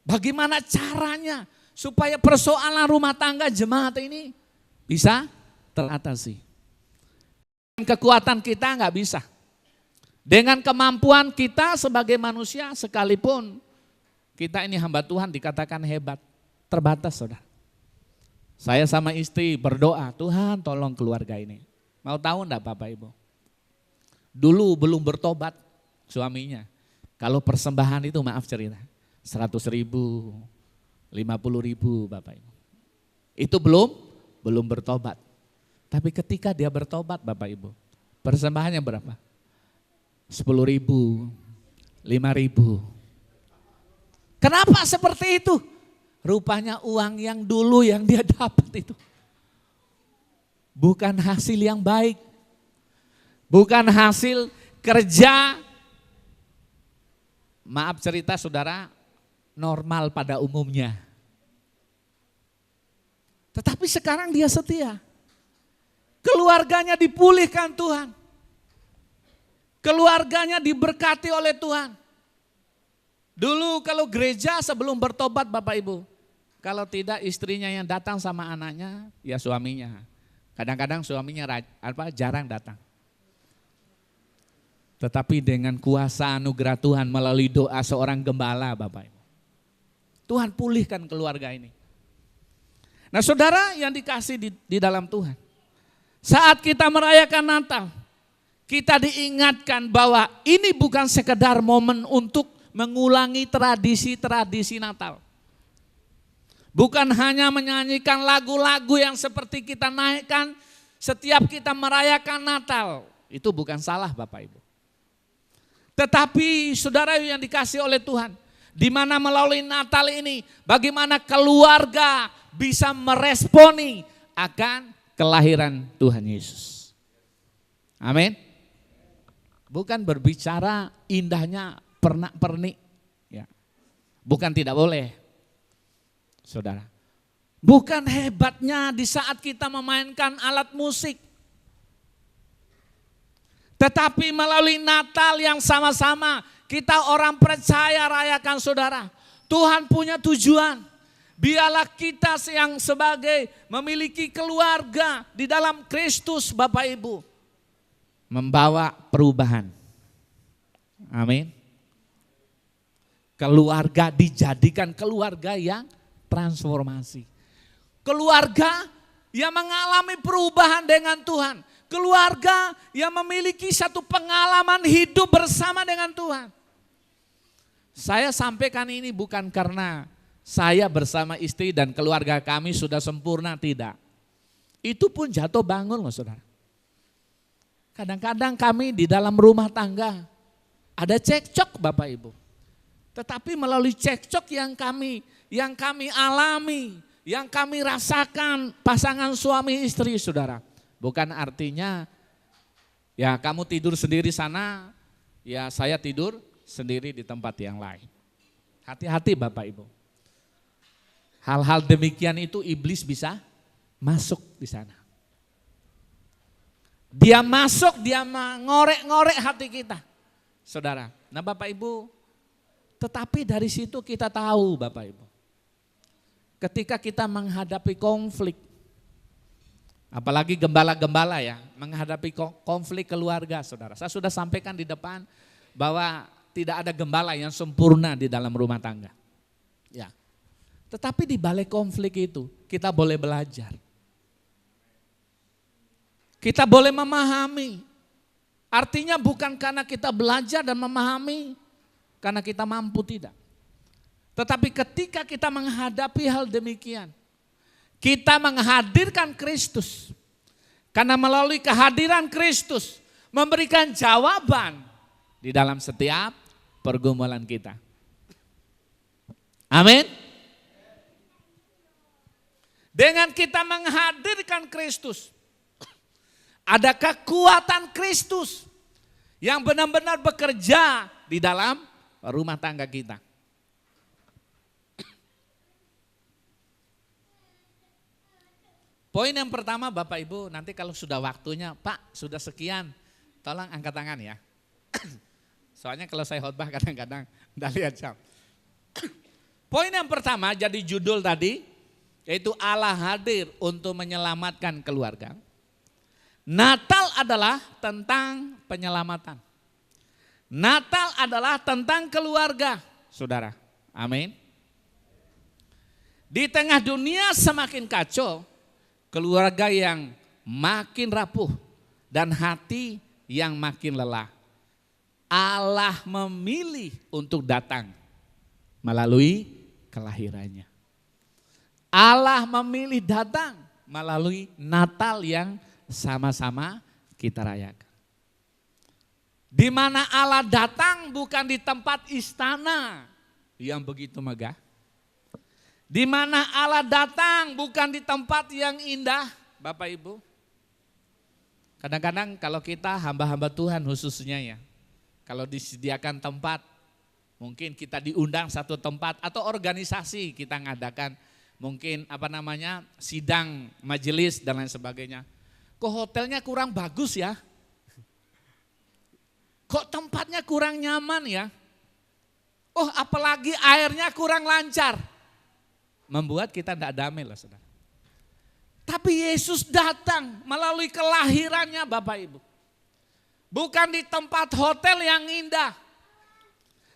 Bagaimana caranya supaya persoalan rumah tangga jemaat ini bisa teratasi. Dengan kekuatan kita nggak bisa. Dengan kemampuan kita sebagai manusia sekalipun kita ini hamba Tuhan dikatakan hebat, terbatas Saudara. Saya sama istri berdoa, Tuhan tolong keluarga ini. Mau tahu enggak Bapak Ibu? Dulu belum bertobat suaminya. Kalau persembahan itu maaf cerita, 100.000, 50.000 Bapak Ibu. Itu belum bertobat. Tapi ketika dia bertobat Bapak Ibu, persembahannya berapa? 10.000, 5.000. Kenapa seperti itu? Rupanya uang yang dulu yang dia dapat itu bukan hasil yang baik. Bukan hasil kerja, maaf cerita Saudara, normal pada umumnya. Tetapi sekarang dia setia. Keluarganya dipulihkan Tuhan. Keluarganya diberkati oleh Tuhan. Dulu kalau gereja sebelum bertobat Bapak Ibu, kalau tidak istrinya yang datang sama anaknya, ya suaminya. Kadang-kadang suaminya jarang datang. Tetapi dengan kuasa anugerah Tuhan melalui doa seorang gembala Bapak Ibu, Tuhan pulihkan keluarga ini. Nah saudara yang dikasih di dalam Tuhan, saat kita merayakan Natal, kita diingatkan bahwa ini bukan sekedar momen untuk mengulangi tradisi-tradisi Natal. Bukan hanya menyanyikan lagu-lagu yang seperti kita naikkan setiap kita merayakan Natal. Itu bukan salah Bapak Ibu. Tetapi saudara yang dikasih oleh Tuhan, di mana melalui Natal ini bagaimana keluarga bisa meresponi akan kelahiran Tuhan Yesus. Amin. Bukan berbicara indahnya pernak-pernik, ya. Bukan tidak boleh, saudara. Bukan hebatnya di saat kita memainkan alat musik. Tetapi melalui Natal yang sama-sama kita orang percaya rayakan saudara. Tuhan punya tujuan. Biarlah kita yang sebagai memiliki keluarga di dalam Kristus Bapak Ibu, membawa perubahan. Amin. Keluarga dijadikan keluarga yang transformasi. Keluarga yang mengalami perubahan dengan Tuhan. Keluarga yang memiliki satu pengalaman hidup bersama dengan Tuhan. Saya sampaikan ini bukan karena saya bersama istri dan keluarga kami sudah sempurna, tidak. Itu pun jatuh bangun loh saudara. Kadang-kadang kami di dalam rumah tangga ada cekcok Bapak Ibu. Tetapi melalui cekcok yang kami alami, yang kami rasakan pasangan suami istri saudara. Bukan artinya ya kamu tidur sendiri sana, ya saya tidur sendiri di tempat yang lain. Hati-hati Bapak Ibu. Hal-hal demikian itu iblis bisa masuk di sana. Dia masuk, dia mengorek-ngorek hati kita. Saudara, nah Bapak Ibu, tetapi dari situ kita tahu Bapak Ibu. Ketika kita menghadapi konflik, apalagi gembala-gembala ya, menghadapi konflik keluarga saudara. Saya sudah sampaikan di depan bahwa tidak ada gembala yang sempurna di dalam rumah tangga. Ya. Tetapi di balik konflik itu kita boleh belajar. Kita boleh memahami. Artinya bukan karena kita belajar dan memahami karena kita mampu, tidak. Tetapi ketika kita menghadapi hal demikian, kita menghadirkan Kristus. Karena melalui kehadiran Kristus memberikan jawaban di dalam setiap pergumulan kita. Amin. Dengan kita menghadirkan Kristus, ada kekuatan Kristus yang benar-benar bekerja di dalam rumah tangga kita. Poin yang pertama Bapak Ibu, nanti kalau sudah waktunya, Pak sudah sekian, tolong angkat tangan ya. Soalnya kalau saya khotbah kadang-kadang enggak lihat jam. Poin yang pertama jadi judul tadi, yaitu Allah hadir untuk menyelamatkan keluarga. Natal adalah tentang penyelamatan. Natal adalah tentang keluarga, saudara. Amin. Di tengah dunia semakin kacau, keluarga yang makin rapuh dan hati yang makin lelah, Allah memilih untuk datang melalui kelahirannya. Allah memilih datang melalui Natal yang sama-sama kita rayakan. Di mana Allah datang bukan di tempat istana yang begitu megah. Di mana Allah datang bukan di tempat yang indah, Bapak Ibu. Kadang-kadang kalau kita hamba-hamba Tuhan khususnya ya, kalau disediakan tempat, mungkin kita diundang satu tempat atau organisasi kita ngadakan mungkin sidang, majelis dan lain sebagainya. Kok hotelnya kurang bagus ya? Kok tempatnya kurang nyaman ya? Oh, apalagi airnya kurang lancar. Membuat kita tidak damai loh, saudara. Tapi Yesus datang melalui kelahirannya, Bapak Ibu. Bukan di tempat hotel yang indah,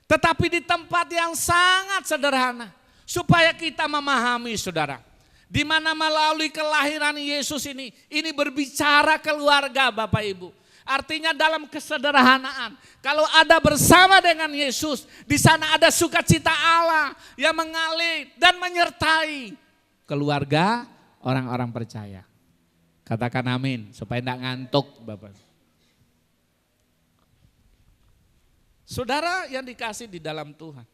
tetapi di tempat yang sangat sederhana. Supaya kita memahami, saudara, di mana melalui kelahiran Yesus ini berbicara keluarga, Bapak Ibu. Artinya dalam kesederhanaan, kalau ada bersama dengan Yesus, di sana ada sukacita Allah yang mengalir dan menyertai keluarga orang-orang percaya. Katakan amin, supaya tidak ngantuk, Bapak. Saudara yang dikasih di dalam Tuhan,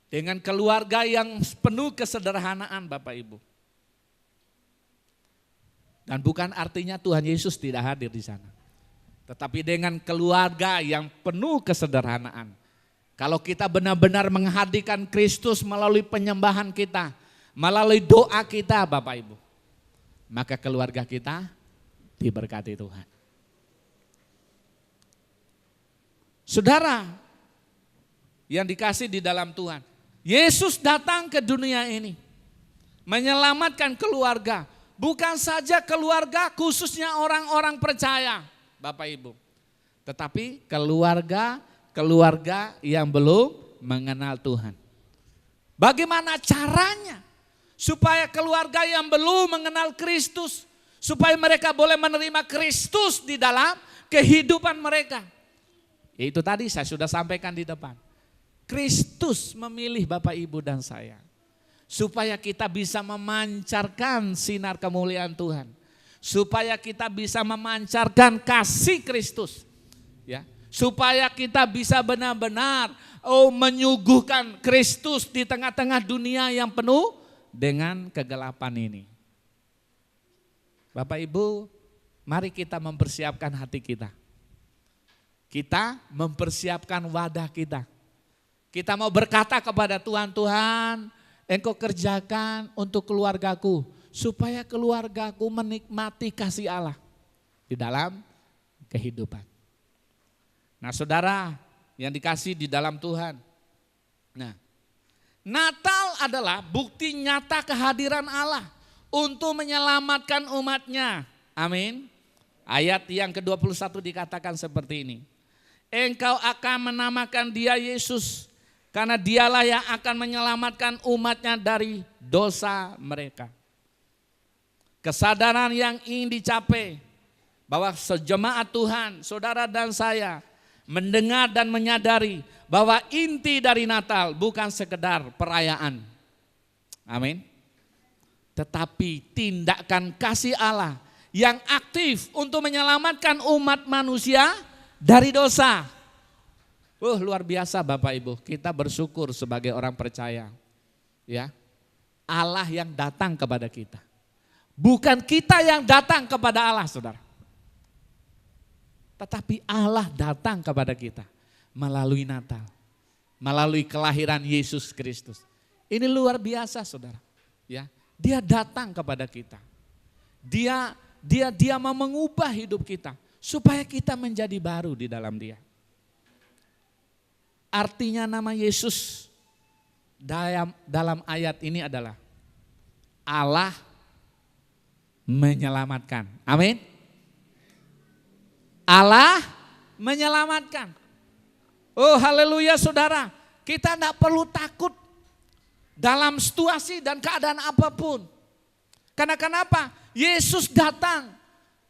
dengan keluarga yang penuh kesederhanaan, Bapak Ibu. Dan bukan artinya Tuhan Yesus tidak hadir di sana. Tetapi dengan keluarga yang penuh kesederhanaan. Kalau kita benar-benar menghadirkan Kristus melalui penyembahan kita, melalui doa kita, Bapak Ibu, maka keluarga kita diberkati Tuhan. Saudara yang dikasih di dalam Tuhan, Yesus datang ke dunia ini menyelamatkan keluarga, bukan saja keluarga khususnya orang-orang percaya, Bapak Ibu, tetapi keluarga yang belum mengenal Tuhan. Bagaimana caranya supaya keluarga yang belum mengenal Kristus, supaya mereka boleh menerima Kristus di dalam kehidupan mereka? Itu tadi saya sudah sampaikan di depan. Kristus memilih Bapak Ibu dan saya supaya kita bisa memancarkan sinar kemuliaan Tuhan, supaya kita bisa memancarkan kasih Kristus, ya, supaya kita bisa benar-benar menyuguhkan Kristus di tengah-tengah dunia yang penuh dengan kegelapan ini. Bapak Ibu, mari kita mempersiapkan hati kita. Kita mempersiapkan wadah kita. Kita mau berkata kepada Tuhan, Tuhan, Engkau kerjakan untuk keluargaku, supaya keluargaku menikmati kasih Allah di dalam kehidupan. Nah, saudara yang dikasih di dalam Tuhan. Nah, Natal adalah bukti nyata kehadiran Allah untuk menyelamatkan umatnya. Amin. Ayat yang ke-21 dikatakan seperti ini. Engkau akan menamakan dia Yesus, karena dialah yang akan menyelamatkan umatnya dari dosa mereka. Kesadaran yang ingin dicapai bahwa sejemaat Tuhan, saudara dan saya, mendengar dan menyadari bahwa inti dari Natal bukan sekedar perayaan. Amin. Tetapi tindakan kasih Allah yang aktif untuk menyelamatkan umat manusia dari dosa. Luar biasa Bapak Ibu, kita bersyukur sebagai orang percaya. Ya, Allah yang datang kepada kita. Bukan kita yang datang kepada Allah, saudara. Tetapi Allah datang kepada kita melalui Natal, melalui kelahiran Yesus Kristus. Ini luar biasa, saudara. Ya, Dia datang kepada kita. Dia mau mengubah hidup kita supaya kita menjadi baru di dalam Dia. Artinya nama Yesus dalam ayat ini adalah Allah menyelamatkan. Amin. Allah menyelamatkan. Oh haleluya saudara. Kita tidak perlu takut dalam situasi dan keadaan apapun. Karena kenapa? Yesus datang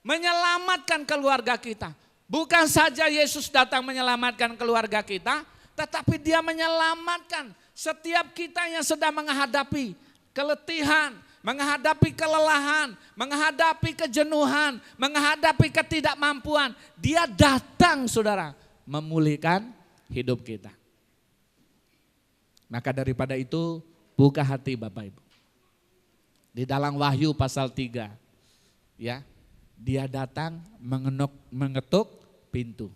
menyelamatkan keluarga kita. Bukan saja Yesus datang menyelamatkan keluarga kita, tetapi Dia menyelamatkan setiap kita yang sedang menghadapi keletihan, menghadapi kelelahan, menghadapi kejenuhan, menghadapi ketidakmampuan. Dia datang saudara memulihkan hidup kita. Maka daripada itu buka hati Bapak Ibu. Di dalam Wahyu pasal 3 ya, Dia datang mengetuk pintu.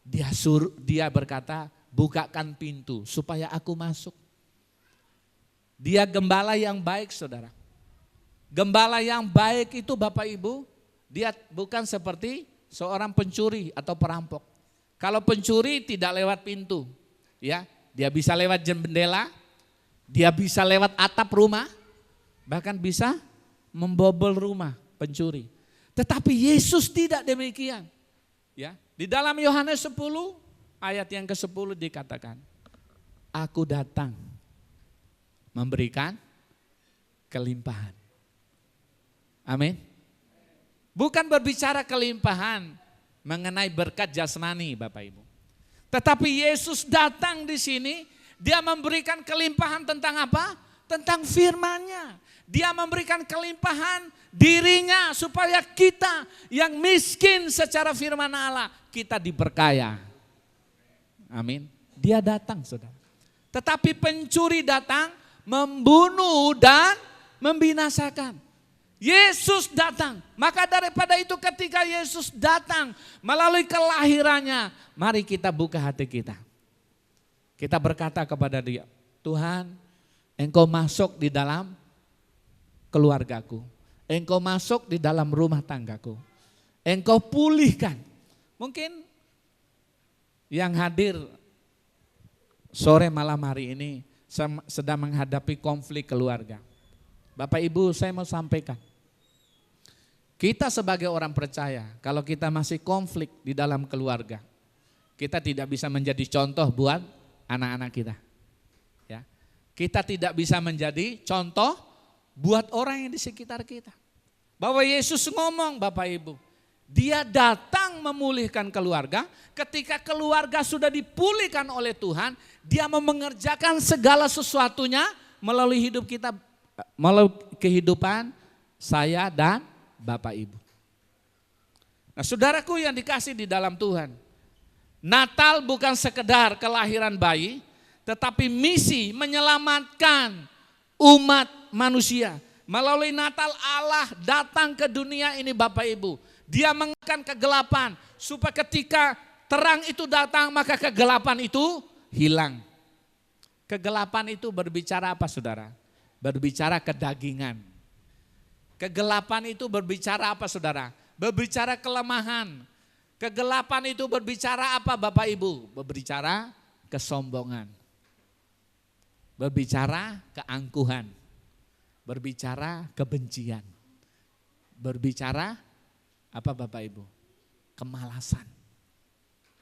Dia berkata, bukakan pintu supaya aku masuk. Dia gembala yang baik saudara. Gembala yang baik itu Bapak Ibu, dia bukan seperti seorang pencuri atau perampok. Kalau pencuri tidak lewat pintu, Ya, dia bisa lewat jendela, dia bisa lewat atap rumah, bahkan bisa membobol rumah pencuri. Tetapi Yesus tidak demikian. Ya, di dalam Yohanes 10 ayat yang ke-10 dikatakan, aku datang memberikan kelimpahan. Amin. Bukan berbicara kelimpahan mengenai berkat jasmani Bapak Ibu. Tetapi Yesus datang di sini, dia memberikan kelimpahan tentang apa? Tentang firman-Nya. Dia memberikan kelimpahan dirinya supaya kita yang miskin secara firman Allah, kita diperkaya. Amin. Dia datang saudara. Tetapi pencuri datang membunuh dan membinasakan. Yesus datang. Maka daripada itu ketika Yesus datang melalui kelahirannya, mari kita buka hati kita. Kita berkata kepada Dia, Tuhan, Engkau masuk di dalam keluargaku. Engkau masuk di dalam rumah tanggaku. Engkau pulihkan. Mungkin yang hadir sore malam hari ini sedang menghadapi konflik keluarga. Bapak Ibu, saya mau sampaikan. Kita sebagai orang percaya, kalau kita masih konflik di dalam keluarga, kita tidak bisa menjadi contoh buat anak-anak kita. Ya. Kita tidak bisa menjadi contoh buat orang yang di sekitar kita. Bahwa Yesus ngomong Bapak Ibu, Dia datang memulihkan keluarga, ketika keluarga sudah dipulihkan oleh Tuhan, Dia mau mengerjakan segala sesuatunya melalui hidup kita, melalui kehidupan saya dan Bapak Ibu. Nah saudaraku yang dikasih di dalam Tuhan, Natal bukan sekedar kelahiran bayi, tetapi misi menyelamatkan umat manusia. Melalui Natal Allah datang ke dunia ini Bapak Ibu. Dia mengalahkan kegelapan supaya ketika terang itu datang maka kegelapan itu hilang. Kegelapan itu berbicara apa saudara? Berbicara kedagingan. Kegelapan itu berbicara apa saudara? Berbicara kelemahan. Kegelapan itu berbicara apa Bapak Ibu? Berbicara kesombongan. Berbicara keangkuhan. Berbicara kebencian. Berbicara apa Bapak Ibu? Kemalasan.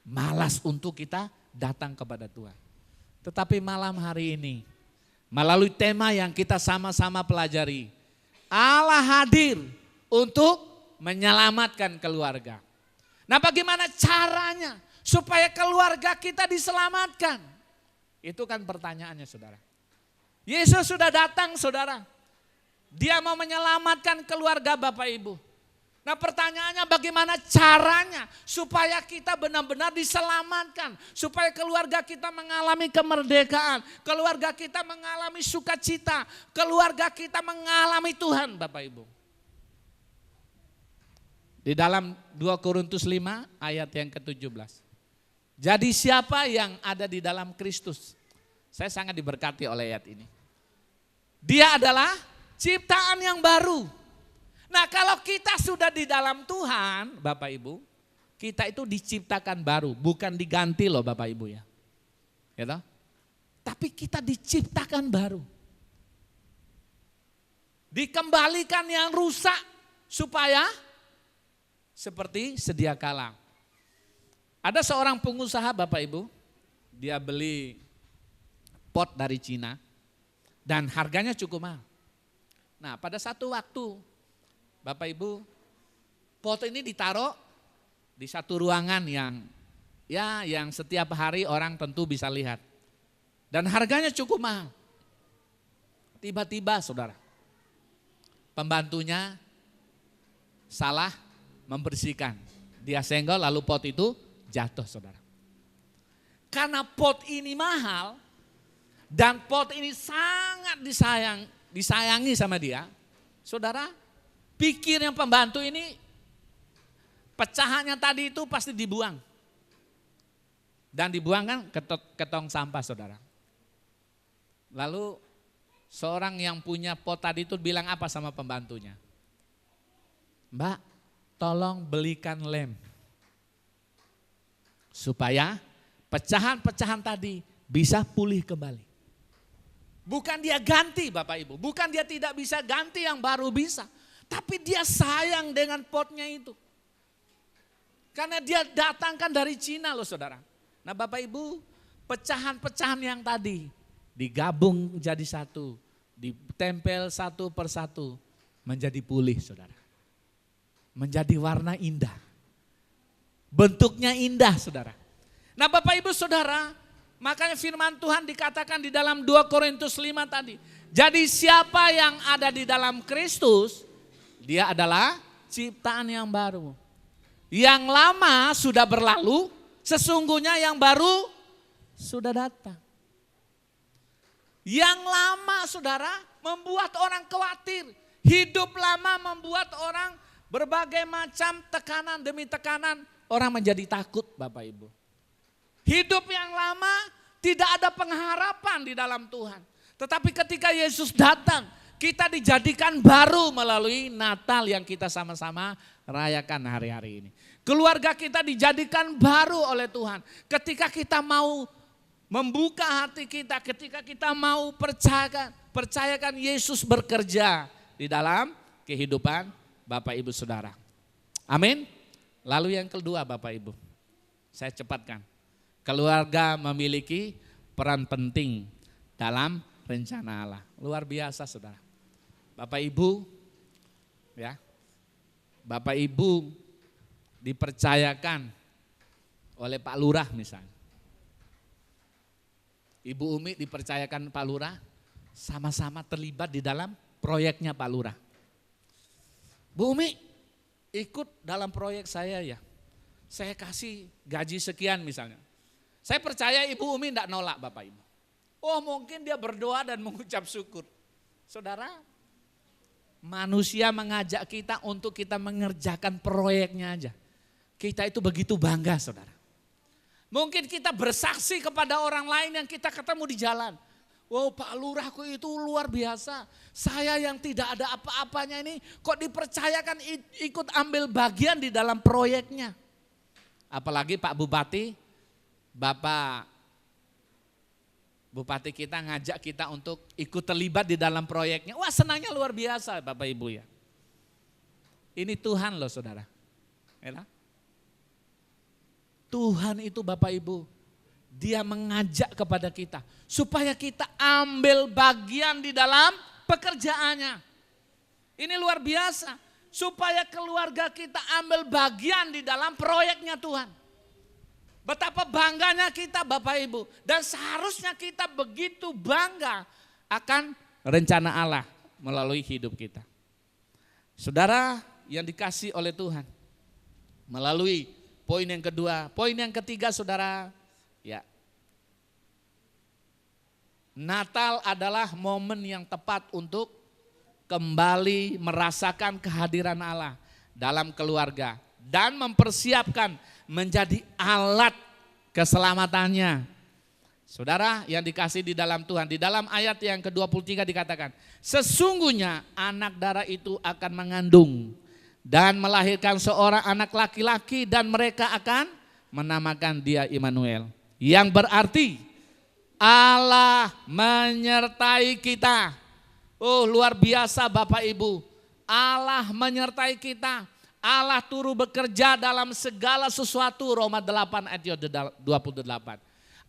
Malas untuk kita datang kepada Tuhan. Tetapi malam hari ini, melalui tema yang kita sama-sama pelajari, Allah hadir untuk menyelamatkan keluarga. Nah bagaimana caranya supaya keluarga kita diselamatkan? Itu kan pertanyaannya saudara. Yesus sudah datang saudara. Dia mau menyelamatkan keluarga Bapak Ibu. Nah pertanyaannya bagaimana caranya supaya kita benar-benar diselamatkan. Supaya keluarga kita mengalami kemerdekaan. Keluarga kita mengalami sukacita. Keluarga kita mengalami Tuhan Bapak Ibu. Di dalam 2 Korintus 5 ayat yang ke-17. Jadi siapa yang ada di dalam Kristus? Saya sangat diberkati oleh ayat ini. Dia adalah ciptaan yang baru. Nah kalau kita sudah di dalam Tuhan Bapak Ibu, kita itu diciptakan baru, bukan diganti loh Bapak Ibu ya. Gitu? Tapi kita diciptakan baru. Dikembalikan yang rusak supaya seperti sedia kala. Ada seorang pengusaha Bapak Ibu, dia beli pot dari Cina dan harganya cukup mahal. Nah pada satu waktu Bapak Ibu, pot ini ditaruh di satu ruangan yang setiap hari orang tentu bisa lihat. Dan harganya cukup mahal. Tiba-tiba saudara, pembantunya salah membersihkan. Dia senggol lalu pot itu jatuh saudara. Karena pot ini mahal dan pot ini sangat disayangi sama dia, saudara, pikirnya pembantu ini pecahannya tadi itu pasti dibuang. Dan dibuang kan ke tong sampah saudara. Lalu seorang yang punya pot tadi itu bilang apa sama pembantunya? Mbak, tolong belikan lem. Supaya pecahan-pecahan tadi bisa pulih kembali. Bukan dia ganti Bapak Ibu, bukan dia tidak bisa ganti yang baru bisa. Tapi dia sayang dengan potnya itu. Karena dia datangkan dari Cina loh saudara. Nah Bapak Ibu, pecahan-pecahan yang tadi digabung jadi satu, ditempel satu persatu, menjadi pulih saudara. Menjadi warna indah. Bentuknya indah saudara. Nah Bapak Ibu saudara, makanya firman Tuhan dikatakan di dalam 2 Korintus 5 tadi. Jadi siapa yang ada di dalam Kristus, dia adalah ciptaan yang baru. Yang lama sudah berlalu, sesungguhnya yang baru sudah datang. Yang lama saudara membuat orang khawatir. Hidup lama membuat orang berbagai macam tekanan demi tekanan. Orang menjadi takut Bapak Ibu. Hidup yang lama tidak ada pengharapan di dalam Tuhan. Tetapi ketika Yesus datang, kita dijadikan baru melalui Natal yang kita sama-sama rayakan hari-hari ini. Keluarga kita dijadikan baru oleh Tuhan. Ketika kita mau membuka hati kita, ketika kita mau percayakan Yesus bekerja di dalam kehidupan Bapak Ibu Saudara. Amin. Lalu yang kedua Bapak Ibu, saya cepatkan. Keluarga memiliki peran penting dalam rencana Allah. Luar biasa saudara. Bapak Ibu, ya, Bapak Ibu dipercayakan oleh Pak Lurah misalnya. Ibu Umi dipercayakan Pak Lurah, sama-sama terlibat di dalam proyeknya Pak Lurah. Bu Umi ikut dalam proyek saya ya, saya kasih gaji sekian misalnya. Saya percaya Ibu Umi tidak nolak Bapak Ibu. Oh mungkin dia berdoa dan mengucap syukur. Saudara, manusia mengajak kita untuk kita mengerjakan proyeknya aja. Kita itu begitu bangga saudara. Mungkin kita bersaksi kepada orang lain yang kita ketemu di jalan. Wow Pak Lurahku itu luar biasa. Saya yang tidak ada apa-apanya ini kok dipercayakan ikut ambil bagian di dalam proyeknya. Apalagi Pak Bupati, Bapak Bupati kita ngajak kita untuk ikut terlibat di dalam proyeknya. Wah senangnya luar biasa Bapak Ibu ya. Ini Tuhan loh saudara. Ya, Tuhan itu Bapak Ibu. Dia mengajak kepada kita supaya kita ambil bagian di dalam pekerjaannya. Ini luar biasa. Supaya keluarga kita ambil bagian di dalam proyeknya Tuhan. Betapa bangganya kita Bapak Ibu. Dan seharusnya kita begitu bangga akan rencana Allah melalui hidup kita. Saudara yang dikasih oleh Tuhan. Melalui poin yang kedua. Poin yang ketiga saudara. Ya, Natal adalah momen yang tepat untuk kembali merasakan kehadiran Allah dalam keluarga dan mempersiapkan menjadi alat keselamatannya. Saudara yang dikasih di dalam Tuhan, di dalam ayat yang ke-23 dikatakan, sesungguhnya anak darah itu akan mengandung dan melahirkan seorang anak laki-laki dan mereka akan menamakan dia Immanuel. Yang berarti Allah menyertai kita. Oh luar biasa Bapak Ibu. Allah menyertai kita. Allah turut bekerja dalam segala sesuatu. Roma 8 ayat 28.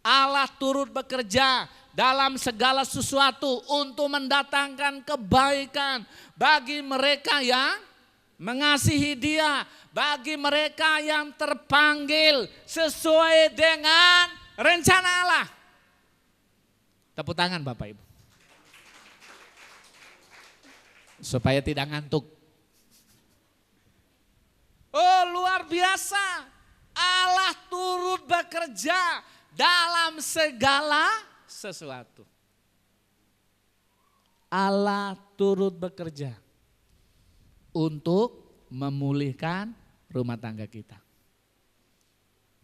Allah turut bekerja dalam segala sesuatu untuk mendatangkan kebaikan bagi mereka yang mengasihi Dia. Bagi mereka yang terpanggil sesuai dengan rencana Allah. Tepuk tangan Bapak Ibu. Supaya tidak ngantuk. Oh luar biasa. Allah turut bekerja dalam segala sesuatu. Allah turut bekerja untuk memulihkan rumah tangga kita.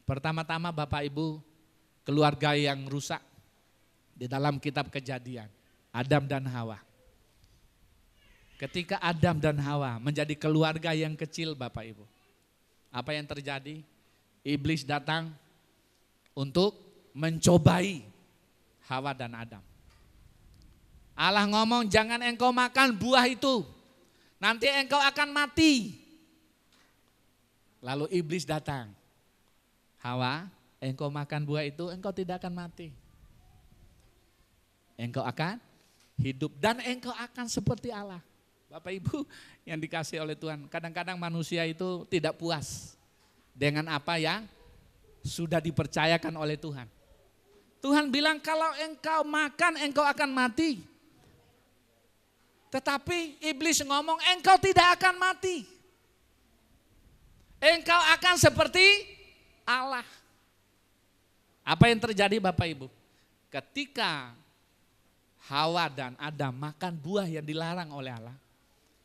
Pertama-tama Bapak Ibu, keluarga yang rusak di dalam kitab Kejadian, Adam dan Hawa. Ketika Adam dan Hawa menjadi keluarga yang kecil Bapak Ibu. Apa yang terjadi? Iblis datang untuk mencobai Hawa dan Adam. Allah ngomong jangan engkau makan buah itu, nanti engkau akan mati. Lalu iblis datang. Hawa, engkau makan buah itu engkau tidak akan mati. Engkau akan hidup dan engkau akan seperti Allah. Bapak Ibu yang dikasih oleh Tuhan, kadang-kadang manusia itu tidak puas dengan apa yang sudah dipercayakan oleh Tuhan. Tuhan bilang kalau engkau makan engkau akan mati. Tetapi iblis ngomong engkau tidak akan mati. Engkau akan seperti Allah. Apa yang terjadi Bapak Ibu? Ketika Hawa dan Adam makan buah yang dilarang oleh Allah,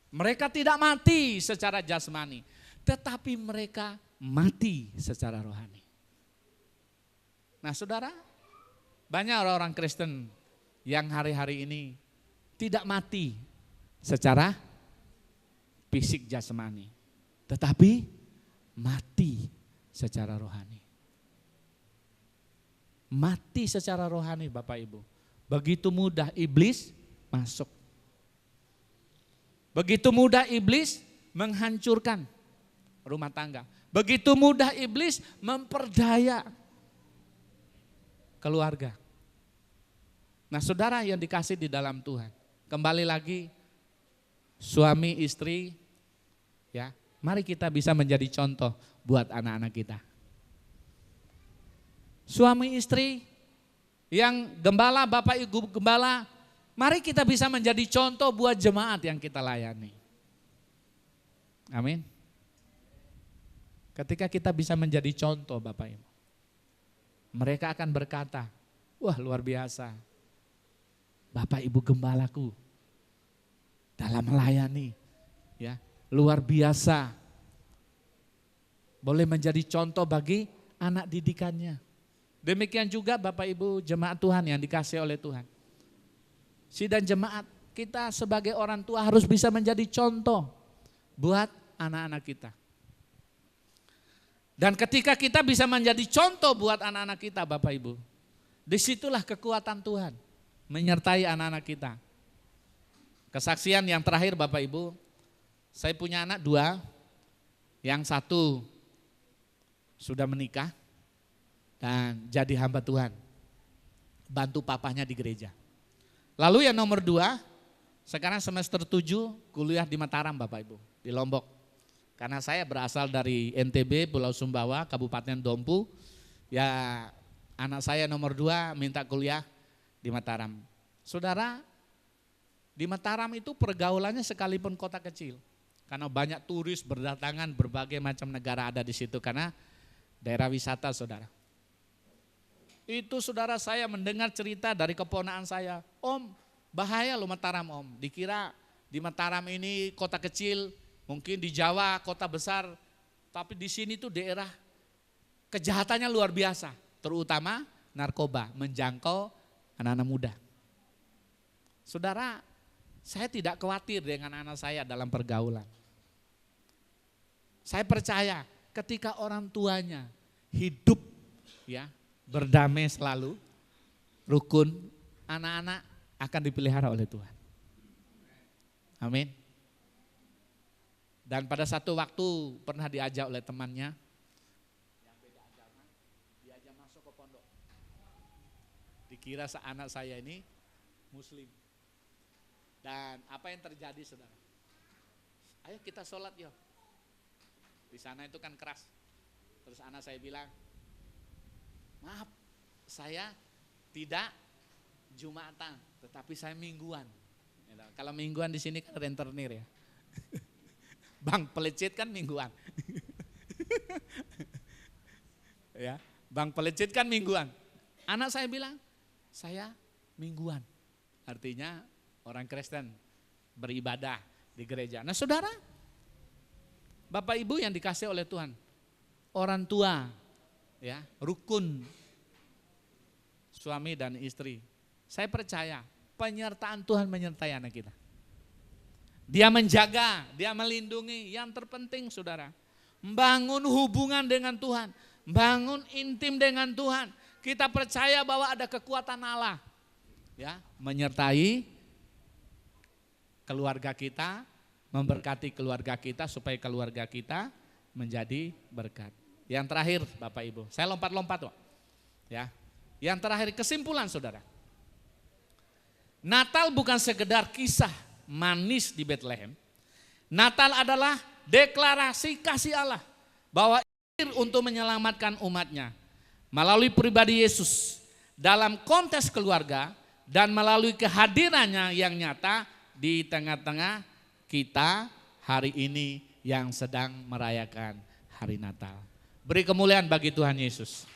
mereka tidak mati secara jasmani, tetapi mereka mati secara rohani. Nah saudara, banyak orang-orang Kristen yang hari-hari ini tidak mati secara fisik jasmani, tetapi mati secara rohani. Mati secara rohani Bapak Ibu. Begitu mudah iblis masuk. Begitu mudah iblis menghancurkan rumah tangga. Begitu mudah iblis memperdaya keluarga. Nah saudara yang dikasih di dalam Tuhan, kembali lagi suami istri, ya, mari kita bisa menjadi contoh buat anak-anak kita. Suami istri yang gembala, Bapak Ibu gembala, mari kita bisa menjadi contoh buat jemaat yang kita layani. Amin. Ketika kita bisa menjadi contoh Bapak Ibu, mereka akan berkata, wah luar biasa, Bapak Ibu gembalaku dalam melayani, ya luar biasa. Boleh menjadi contoh bagi anak didikannya. Demikian juga Bapak Ibu jemaat Tuhan yang dikasih oleh Tuhan. Sidang jemaat, kita sebagai orang tua harus bisa menjadi contoh buat anak-anak kita. Dan ketika kita bisa menjadi contoh buat anak-anak kita Bapak Ibu, disitulah kekuatan Tuhan menyertai anak-anak kita. Kesaksian yang terakhir Bapak Ibu, saya punya anak 2, yang 1 sudah menikah dan jadi hamba Tuhan, bantu papahnya di gereja. Lalu yang nomor 2, sekarang semester 7 kuliah di Mataram Bapak Ibu, di Lombok. Karena saya berasal dari NTB, Pulau Sumbawa, Kabupaten Dompu, ya anak saya nomor 2 minta kuliah di Mataram. Saudara, di Mataram itu pergaulannya sekalipun kota kecil. Karena banyak turis berdatangan, berbagai macam negara ada di situ karena daerah wisata saudara. Itu saudara saya mendengar cerita dari keponakan saya, Om bahaya lo Mataram Om, dikira di Mataram ini kota kecil, mungkin di Jawa kota besar, tapi di sini tuh daerah kejahatannya luar biasa, terutama narkoba menjangkau anak-anak muda. Saudara, saya tidak khawatir dengan anak saya dalam pergaulan. Saya percaya ketika orang tuanya hidup ya berdamai selalu, rukun, anak-anak akan dipelihara oleh Tuhan. Amin. Dan pada satu waktu pernah diajak oleh temannya yang beda agama, diajak masuk ke pondok. Dikira anak saya ini muslim. Dan apa yang terjadi saudara? Ayo kita sholat yuk. Di sana itu kan keras. Terus anak saya bilang, maaf saya tidak Jumatan, tetapi saya mingguan. Kalau mingguan di sini kan rentenir ya. Bang pelecit kan mingguan. Ya, Bang pelecit kan mingguan. Anak saya bilang, saya mingguan. Artinya orang Kristen beribadah di gereja. Nah saudara, Bapak Ibu yang dikasih oleh Tuhan, orang tua ya, rukun suami dan istri. Saya percaya penyertaan Tuhan menyertai anak kita. Dia menjaga, dia melindungi. Yang terpenting saudara, membangun hubungan dengan Tuhan, bangun intim dengan Tuhan. Kita percaya bahwa ada kekuatan Allah ya, menyertai keluarga kita, memberkati keluarga kita supaya keluarga kita menjadi berkat. Yang terakhir Bapak Ibu, saya lompat-lompat kok. Ya. Yang terakhir kesimpulan Saudara. Natal bukan sekedar kisah manis di Bethlehem. Natal adalah deklarasi kasih Allah bahwa untuk menyelamatkan umatnya melalui pribadi Yesus dalam konteks keluarga dan melalui kehadirannya yang nyata di tengah-tengah kita hari ini yang sedang merayakan hari Natal. Beri kemuliaan bagi Tuhan Yesus.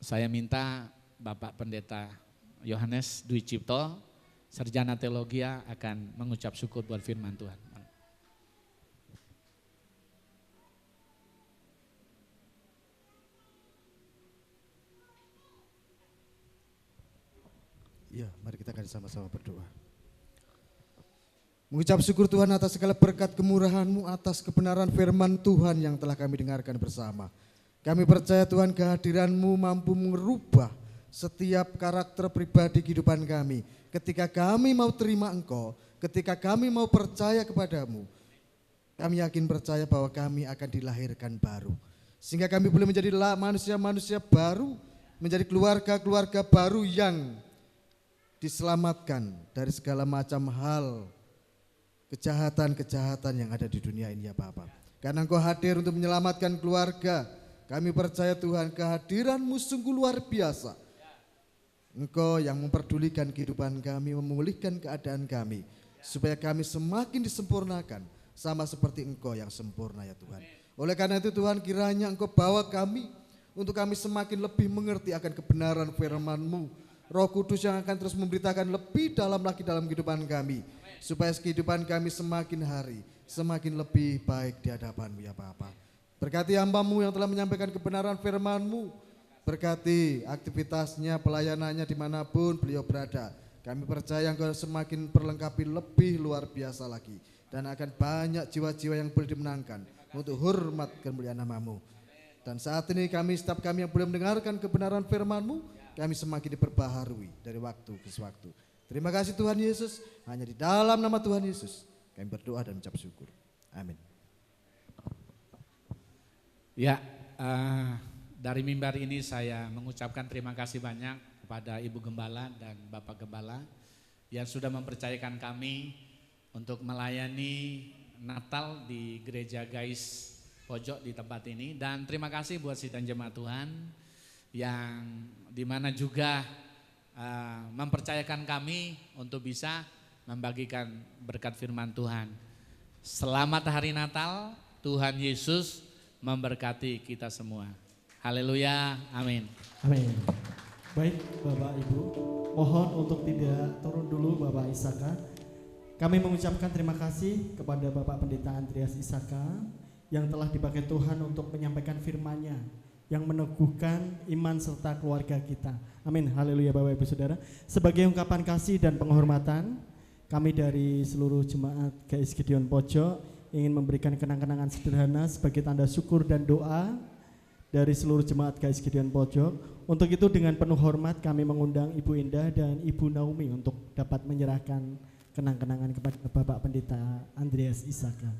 Saya minta Bapak Pendeta Yohanes Dwi Cipto, Sarjana Teologi akan mengucap syukur buat firman Tuhan. Ya, mari kita akan sama-sama berdoa. Mengucap syukur Tuhan atas segala berkat kemurahan-Mu, atas kebenaran firman Tuhan yang telah kami dengarkan bersama. Kami percaya Tuhan kehadiran-Mu mampu merubah setiap karakter pribadi kehidupan kami. Ketika kami mau terima Engkau, ketika kami mau percaya kepadamu, kami yakin percaya bahwa kami akan dilahirkan baru. Sehingga kami boleh menjadi manusia-manusia baru, menjadi keluarga-keluarga baru yang diselamatkan dari segala macam hal kejahatan-kejahatan yang ada di dunia ini ya Bapak. Karena Engkau hadir untuk menyelamatkan keluarga, kami percaya Tuhan kehadiran-Mu sungguh luar biasa. Engkau yang memperdulikan kehidupan kami, memulihkan keadaan kami, supaya kami semakin disempurnakan sama seperti Engkau yang sempurna ya Tuhan. Oleh karena itu Tuhan, kiranya Engkau bawa kami untuk kami semakin lebih mengerti akan kebenaran firman-Mu. Roh Kudus yang akan terus memberitakan lebih dalam lagi dalam kehidupan kami, supaya kehidupan kami semakin hari semakin lebih baik di hadapan-Mu ya Bapa. Berkati hamba-Mu yang telah menyampaikan kebenaran firman-Mu, berkati aktivitasnya, pelayanannya dimanapun beliau berada. Kami percaya Engkau semakin perlengkapi lebih luar biasa lagi, dan akan banyak jiwa-jiwa yang boleh dimenangkan untuk hormat kemuliaan nama-Mu. Dan saat ini setiap kami yang boleh mendengarkan kebenaran firman-Mu, kami semakin diperbaharui dari waktu ke waktu. Terima kasih Tuhan Yesus, hanya di dalam nama Tuhan Yesus kami berdoa dan mengucap syukur. Amin. Ya, dari mimbar ini saya mengucapkan terima kasih banyak kepada Ibu Gembala dan Bapak Gembala yang sudah mempercayakan kami untuk melayani Natal di Gereja Gais Pojok di tempat ini. Dan terima kasih buat sidang jemaat Tuhan yang dimana juga mempercayakan kami untuk bisa membagikan berkat firman Tuhan. Selamat hari Natal, Tuhan Yesus memberkati kita semua. Haleluya, amin. Amin. Baik Bapak Ibu, mohon untuk tidak turun dulu Bapak Isaka. Kami mengucapkan terima kasih kepada Bapak Pendeta Andreas Isaka yang telah dipakai Tuhan untuk menyampaikan firman-Nya yang meneguhkan iman serta keluarga kita. Amin, haleluya Bapak Ibu Saudara. Sebagai ungkapan kasih dan penghormatan, kami dari seluruh jemaat GAIS Gideon Pojok ingin memberikan kenang-kenangan sederhana sebagai tanda syukur dan doa dari seluruh jemaat GAIS Gideon Pojok. Untuk itu dengan penuh hormat kami mengundang Ibu Indah dan Ibu Naomi untuk dapat menyerahkan kenang-kenangan kepada Bapak Pendeta Andreas Isaka.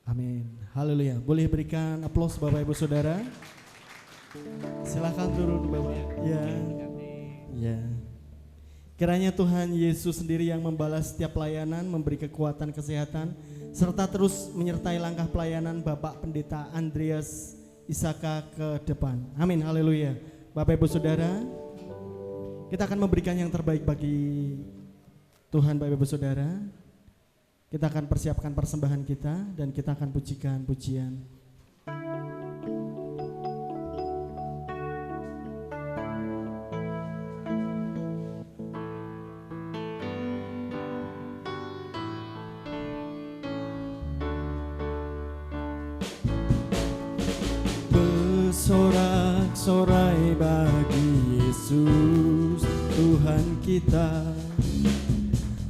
Amin, haleluya. Boleh berikan aplaus Bapak Ibu Saudara. Silakan turun Bapak. Ya. Kiranya Tuhan Yesus sendiri yang membalas setiap pelayanan, memberi kekuatan kesehatan, serta terus menyertai langkah pelayanan Bapak Pendeta Andreas Isaka ke depan. Amin, haleluya. Bapak Ibu Saudara, kita akan memberikan yang terbaik bagi Tuhan Bapak Ibu Saudara. Kita akan persiapkan persembahan kita dan kita akan pujikan pujian. bersorai bagi Yesus Tuhan kita.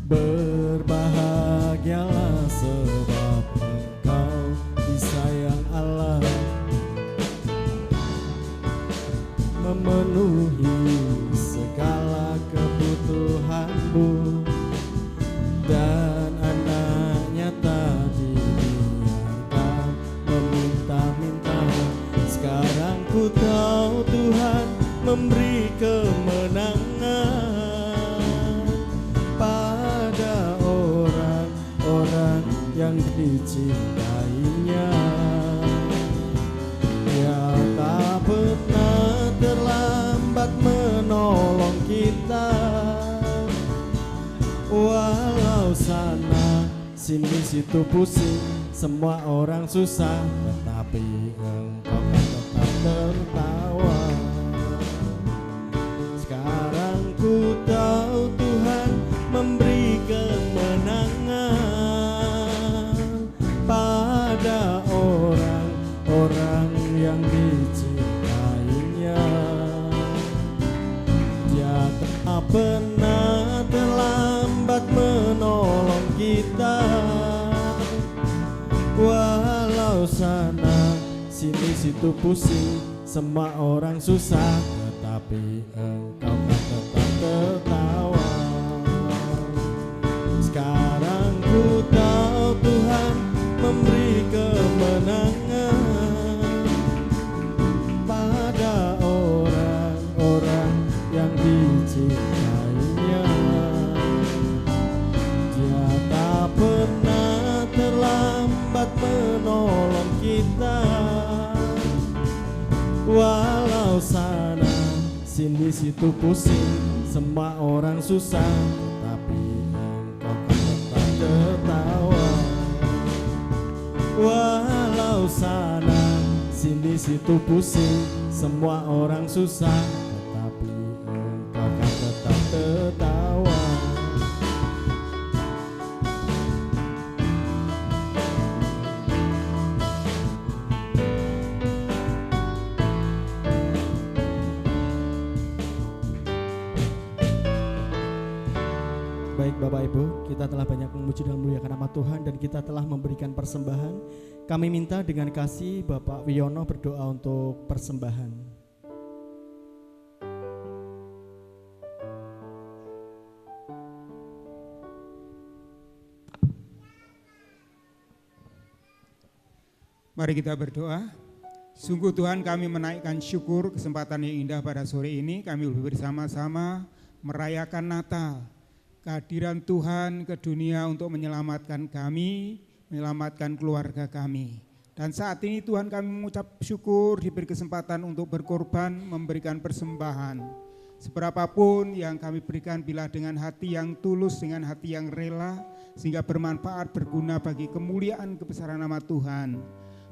Berbahagialah sebab engkau disayang Allah, memenuhi segala kebutuhanmu, dan anaknya tak dibiarkan meminta-minta. Sekarang ku tahu Tuhan memberi kemenangan pada orang-orang yang dicintainya. Dia tak pernah terlambat menolong kita, walau sana sini situ pusing, semua orang susah, tetapi engkau kan tetap tertawa. Sekarang ku tahu Tuhan memberi kemenangan pada orang-orang yang dicintainya. Dia tak pernah terlambat menolong kita, walau sana sini situ pusing, semua orang susah, tetapi engkau kan tetap tertawa. Sekarang ku tahu Tuhan memberi kemenangan pada orang-orang yang dicintainya. Dia tak pernah terlambat menolong kita, walau sana sini situ pusing, semua orang susah, tetapi engkau kan tetap tertawa. Walau sana sini situ pusing, semua orang susah, tetapi engkau kan tetap tertawa. Baik Bapak Ibu, kita telah banyak memuji dan memuliakan nama Tuhan, dan kita telah memberikan persembahan. Kami minta dengan kasih Bapak Wiono berdoa untuk persembahan. Mari kita berdoa. Sungguh Tuhan, kami menaikkan syukur kesempatan yang indah pada sore ini. Kami bersama-sama merayakan Natal. Kehadiran Tuhan ke dunia untuk menyelamatkan kami, menyelamatkan keluarga kami. Dan saat ini Tuhan, kami mengucap syukur diberi kesempatan untuk berkorban, memberikan persembahan. Seberapapun yang kami berikan, bila dengan hati yang tulus, dengan hati yang rela, sehingga bermanfaat, berguna bagi kemuliaan kebesaran nama Tuhan.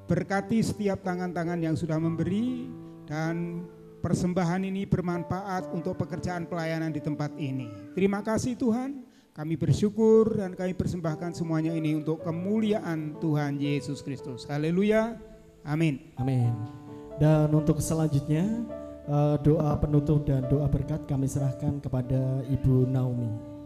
Berkati setiap tangan-tangan yang sudah memberi, dan persembahan ini bermanfaat untuk pekerjaan pelayanan di tempat ini. Terima kasih Tuhan, kami bersyukur dan kami persembahkan semuanya ini untuk kemuliaan Tuhan Yesus Kristus. Haleluya, amin. Amin. Dan untuk selanjutnya doa penutup dan doa berkat kami serahkan kepada Ibu Naomi.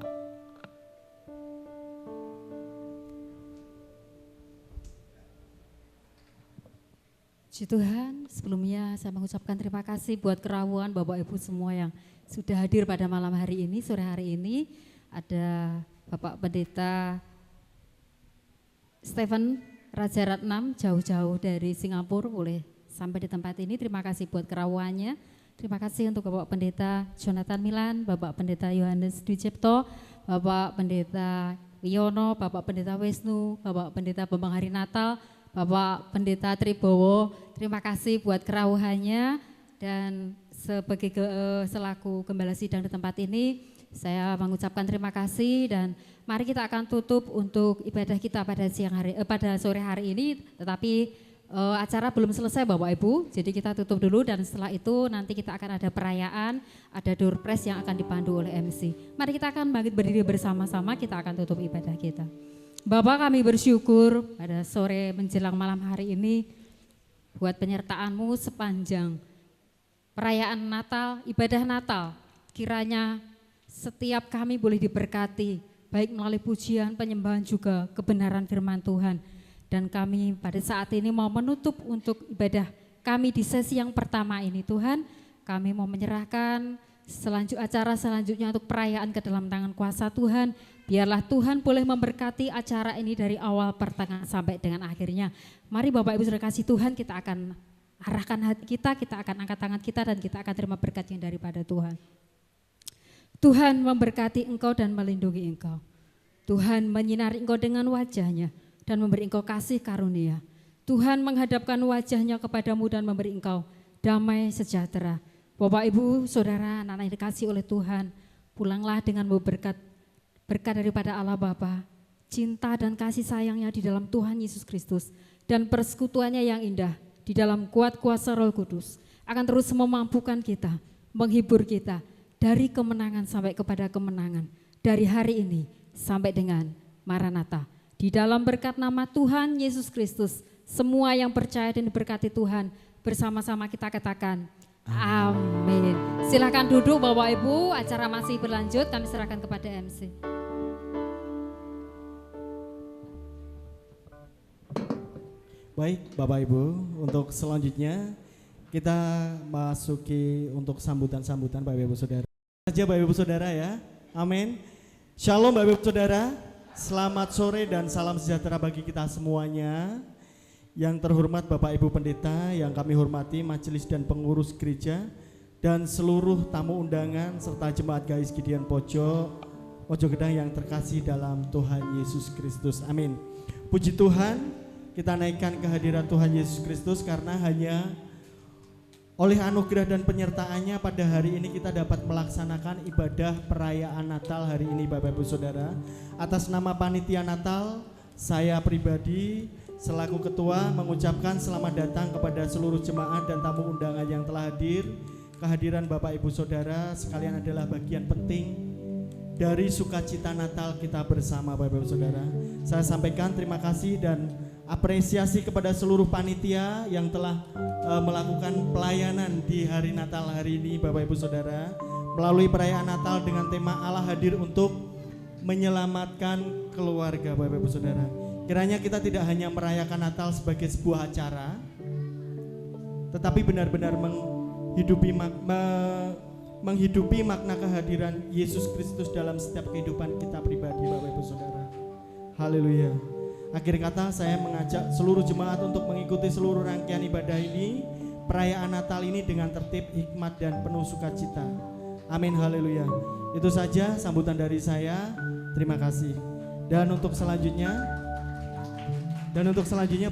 Puji Tuhan, sebelumnya saya mengucapkan terima kasih buat kerawuan Bapak Ibu semua yang sudah hadir pada malam hari ini, sore hari ini. Ada Bapak Pendeta Stephen Raja Ratnam jauh-jauh dari Singapura boleh sampai di tempat ini. Terima kasih buat kerawuannya. Terima kasih untuk Bapak Pendeta Jonathan Milan, Bapak Pendeta Yohanes Dwi Cipto, Bapak Pendeta Wiono, Bapak Pendeta Wisnu, Bapak Pendeta Bambang Hari Natal, Bapak Pendeta Tribowo. Terima kasih buat kerawuhannya, dan sebagai selaku gembala sidang di tempat ini saya mengucapkan terima kasih, dan mari kita akan tutup untuk ibadah kita pada sore hari ini, tetapi acara belum selesai Bapak Ibu, jadi kita tutup dulu, dan setelah itu nanti kita akan ada perayaan, ada door prize yang akan dipandu oleh MC. Mari kita akan bangkit berdiri bersama-sama, kita akan tutup ibadah kita. Bapak, kami bersyukur pada sore menjelang malam hari ini buat penyertaan-Mu sepanjang perayaan Natal, ibadah Natal. Kiranya setiap kami boleh diberkati, baik melalui pujian, penyembahan juga kebenaran firman Tuhan. Dan kami pada saat ini mau menutup untuk ibadah kami di sesi yang pertama ini Tuhan. Kami mau menyerahkan acara selanjutnya untuk perayaan ke dalam tangan kuasa Tuhan. Biarlah Tuhan boleh memberkati acara ini dari awal pertengahan sampai dengan akhirnya. Mari Bapak Ibu Saudara kasih Tuhan, kita akan arahkan hati kita akan angkat tangan kita dan kita akan terima berkat yang daripada Tuhan. Tuhan memberkati engkau dan melindungi engkau. Tuhan menyinari engkau dengan wajahnya dan memberi engkau kasih karunia. Tuhan menghadapkan wajahnya kepadamu dan memberi engkau damai sejahtera. Bapak Ibu Saudara, anak-anak yang dikasih oleh Tuhan, pulanglah dengan berkat daripada Allah Bapa, cinta dan kasih sayangnya di dalam Tuhan Yesus Kristus, dan persekutuannya yang indah di dalam kuat kuasa Roh Kudus akan terus memampukan kita, menghibur kita dari kemenangan sampai kepada kemenangan, dari hari ini sampai dengan Maranatha. Di dalam berkat nama Tuhan Yesus Kristus, semua yang percaya dan diberkati Tuhan, bersama-sama kita katakan amin. Silakan duduk Bapak Ibu, acara masih berlanjut, kami serahkan kepada MC. Baik Bapak Ibu, untuk selanjutnya kita masuki untuk sambutan-sambutan Bapak Ibu Saudara. Saja Bapak Ibu Saudara ya, amin. Shalom Bapak Ibu Saudara, selamat sore dan salam sejahtera bagi kita semuanya. Yang terhormat Bapak Ibu Pendeta, yang kami hormati majelis dan pengurus gereja, dan seluruh tamu undangan serta jemaat GAIS Gideon Pojogedang yang terkasih dalam Tuhan Yesus Kristus, amin. Puji Tuhan, kita naikkan kehadiran Tuhan Yesus Kristus karena hanya oleh anugerah dan penyertaannya pada hari ini kita dapat melaksanakan ibadah perayaan Natal hari ini Bapak Ibu Saudara. Atas nama Panitia Natal, saya pribadi selaku ketua mengucapkan selamat datang kepada seluruh jemaat dan tamu undangan yang telah hadir. Kehadiran Bapak Ibu Saudara sekalian adalah bagian penting dari sukacita Natal kita bersama Bapak Ibu Saudara. Saya sampaikan terima kasih dan apresiasi kepada seluruh panitia yang telah melakukan pelayanan di hari Natal hari ini Bapak Ibu Saudara, melalui perayaan Natal dengan tema Allah hadir untuk menyelamatkan keluarga Bapak Ibu Saudara. Kiranya kita tidak hanya merayakan Natal sebagai sebuah acara, tetapi benar-benar menghidupi makna kehadiran Yesus Kristus dalam setiap kehidupan kita pribadi Bapak Ibu Saudara. Haleluya. Akhir kata saya mengajak seluruh jemaat untuk mengikuti seluruh rangkaian ibadah ini, perayaan Natal ini dengan tertib, hikmat dan penuh sukacita. Amin, haleluya. Itu saja sambutan dari saya. Terima kasih. Dan untuk selanjutnya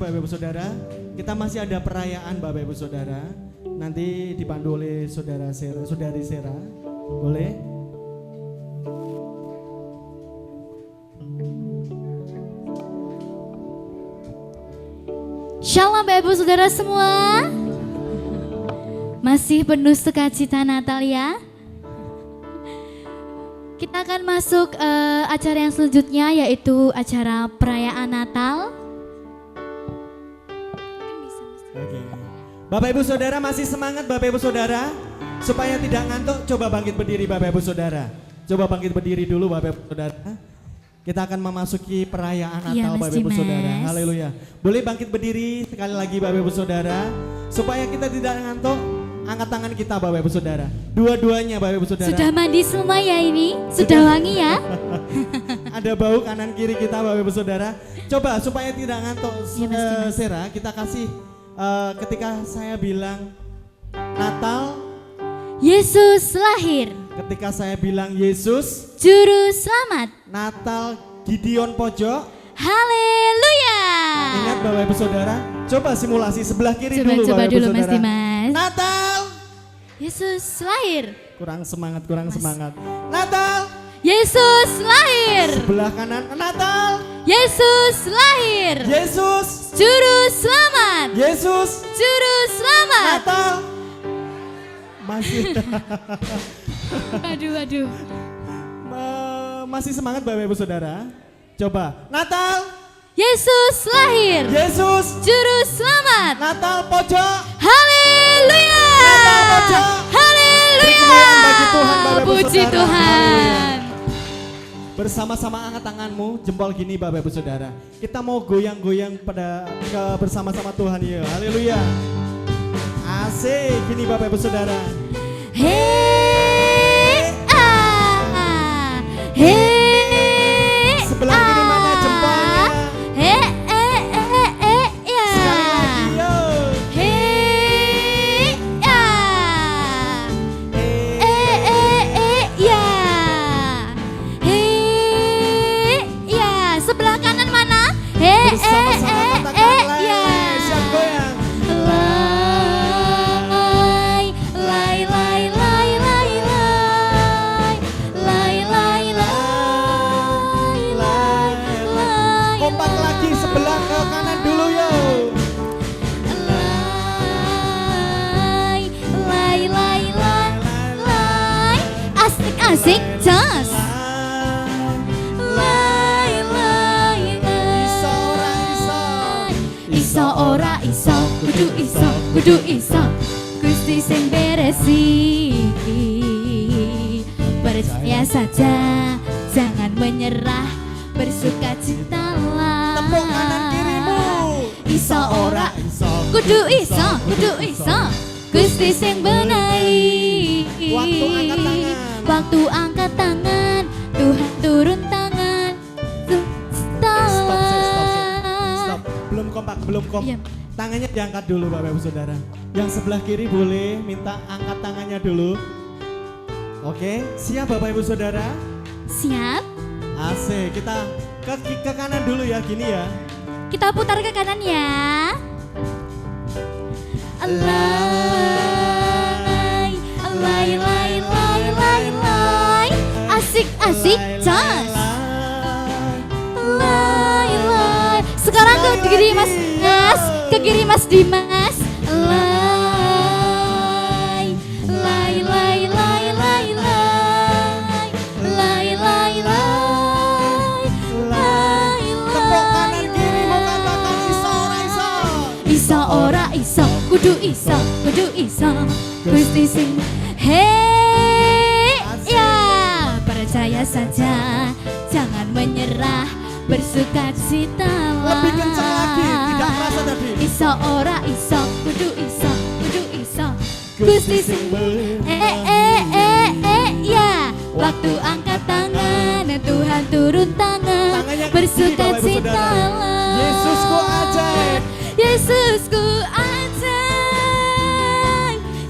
Bapak Ibu Saudara, kita masih ada perayaan Bapak Ibu Saudara. Nanti dipandu oleh Saudari Sera. Boleh? Shalom Bapak Ibu Saudara semua. Masih penuh sukacita Natal ya. Kita akan masuk acara yang selanjutnya, yaitu acara perayaan Natal. Oke. Bapak Ibu Saudara masih semangat Bapak Ibu Saudara? Supaya tidak ngantuk, coba bangkit berdiri Bapak Ibu Saudara. Coba bangkit berdiri dulu Bapak Ibu Saudara. Kita akan memasuki perayaan Natal Bapak Ibu Saudara. Haleluya. Boleh bangkit berdiri sekali lagi Bapak Ibu Saudara. Supaya kita tidak ngantuk, angkat tangan kita Bapak Ibu Saudara. Dua-duanya Bapak Ibu Saudara. Sudah mandi semua ya ini? Sudah wangi ya? Ada bau kanan kiri kita Bapak Ibu Saudara. Coba supaya tidak ngantuk, Sera, kita kasih ketika saya bilang Natal, Yesus lahir. ketika saya bilang Yesus Juru selamat. Natal Gideon Pojok. Haleluya. Ingat Bapak Ibu Saudara, coba simulasi sebelah kiri Coba dulu Bapak Ibu dulu Saudara. Mas Dimas. Natal. Yesus lahir. Kurang semangat. Natal. Yesus lahir. Sebelah kanan Natal. Yesus lahir. Yesus Juru selamat. Yesus Juru selamat. Natal. Masih Aduh. Masih semangat Bapak Ibu Saudara? Coba Natal. Yesus lahir. Yesus Juru selamat. Natal Pojok. Haleluya. Natal Pojok. Tuhan, Bapak Ibu Puji Saudara. Tuhan. Bersama-sama angkat tanganmu, jempol gini Bapak Ibu Saudara. Kita mau goyang-goyang bersama-sama Tuhan ya. Haleluya. Asik, gini Bapak Ibu Saudara. Hey, hey, Sebelah kiri mana jempolnya? ya. Sekali lagi yo. Hey, ya. Ya. Hey, ya. Sebelah kanan mana? Bersama-sama katakan lay, ya. siap goyang. Lay, lay, lay, lay, lay, lay. Lay, lay, lay, lay, lay. Kompak lagi sebelah ke kanan dulu yo. Lay, lay, lay, lay, lay. Asik, asik, jos. Lay, lay, lay. Iso ora iso. Iso ora iso, kudu iso, kudu iso. Gusti sing beresi. Percaya saja, jangan menyerah, bersukacitalah. Tepuk kanan kirimu. Iso ora, iso. kudu iso, kudu iso. Gusti sing benahi. Waktu angkat tangan. Waktu angkat tangan, Tuhan turun tangan. Stop. Belum kompak, belum kompak. Iya. Tangannya diangkat dulu Bapak Ibu Saudara. Yang sebelah kiri boleh minta angkat tangannya dulu. Oke, siap Bapak Ibu Saudara? Siap? Asik, kita ke kanan dulu ya, gini ya. Kita putar ke kanan ya. Lay, lay, lay, lay, lay, lay. Asik, asik, jos. Lay, lay. Sekarang ke kiri Mas Mas, ke kiri Mas Dimas. Lay, lay, lay, lay, lay, lay. Lay, lay, lay, lay, Tepuk kanan kiri mau katakan iso ora iso. Iso ora iso, kudu iso, kudu iso. Gusti sing hey ya. Percaya saja, jangan menyerah, bersukacitalah. Lebih kencang lagi, tidak terasa tadi. Iso ora iso, kudu iso, kudu iso. Gusti sing ya. Waktu angkat tangan, Tuhan turun tangan. Tangannya Bersukacitalah. Yesusku ajaib. Yesusku ajaib,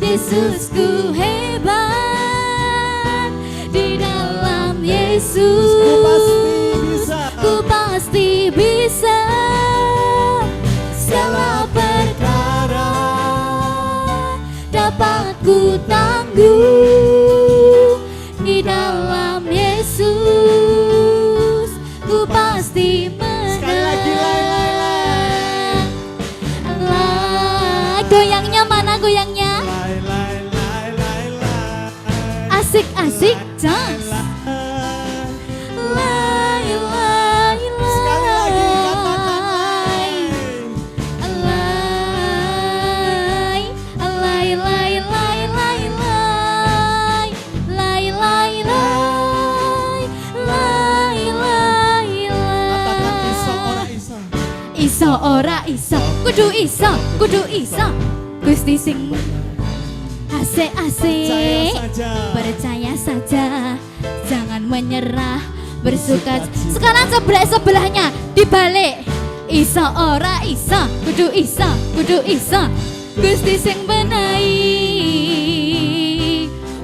Yesusku hebat. Di dalam Yesus ku pasti bisa. Segala perkara dapat ku tanggung. Di dalam Yesus ku pasti menang. Sekali lagi Goyangnya mana goyangnya? Asik, asik, jos. Lay, lay, lay. Sekali lagi katakan lay. Lay, lay, lay, lay, lay. Lay, lay, lay. Lay, lay, lay. Katakan iso ora iso. Iso ora iso, kudu iso, kudu iso. Gusti sing asik, asik. Percaya saja, jangan menyerah, bersuka. Sekarang sebelahnya dibalik. Iso ora iso, kudu iso, kudu iso. Gusti sing benahi.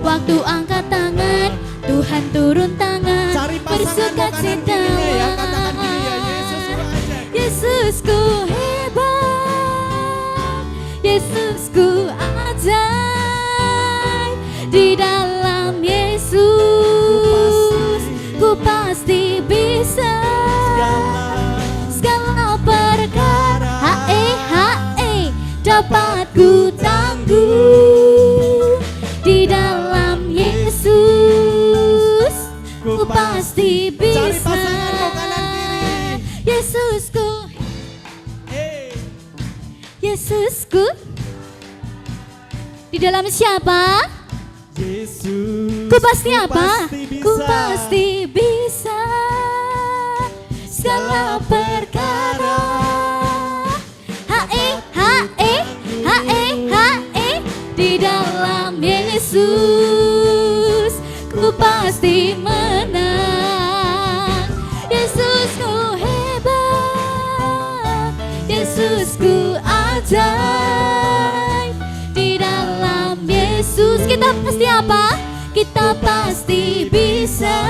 Waktu angkat tangan, Tuhan turun tangan. Cari pasangan kanan kirinya ya, katakan gini ya, Yesusku ajaib. Yesusku hebat, Yesusku ajaib. Di dalam Yesus ku pasti bisa. Segala perkara dapat ku tanggung. Di dalam Yesus ku pasti bisa. Cari pasanganmu kanan kiri. Yesusku, Yesusku. Di dalam siapa? Yesus. Ku pasti apa? pasti bisa. Ku pasti bisa segala perkara. Di dalam Yesus ku pasti menang. Yesusku hebat, Yesusku ajaib. Di dalam Yesus kita pasti apa? Kita pasti bisa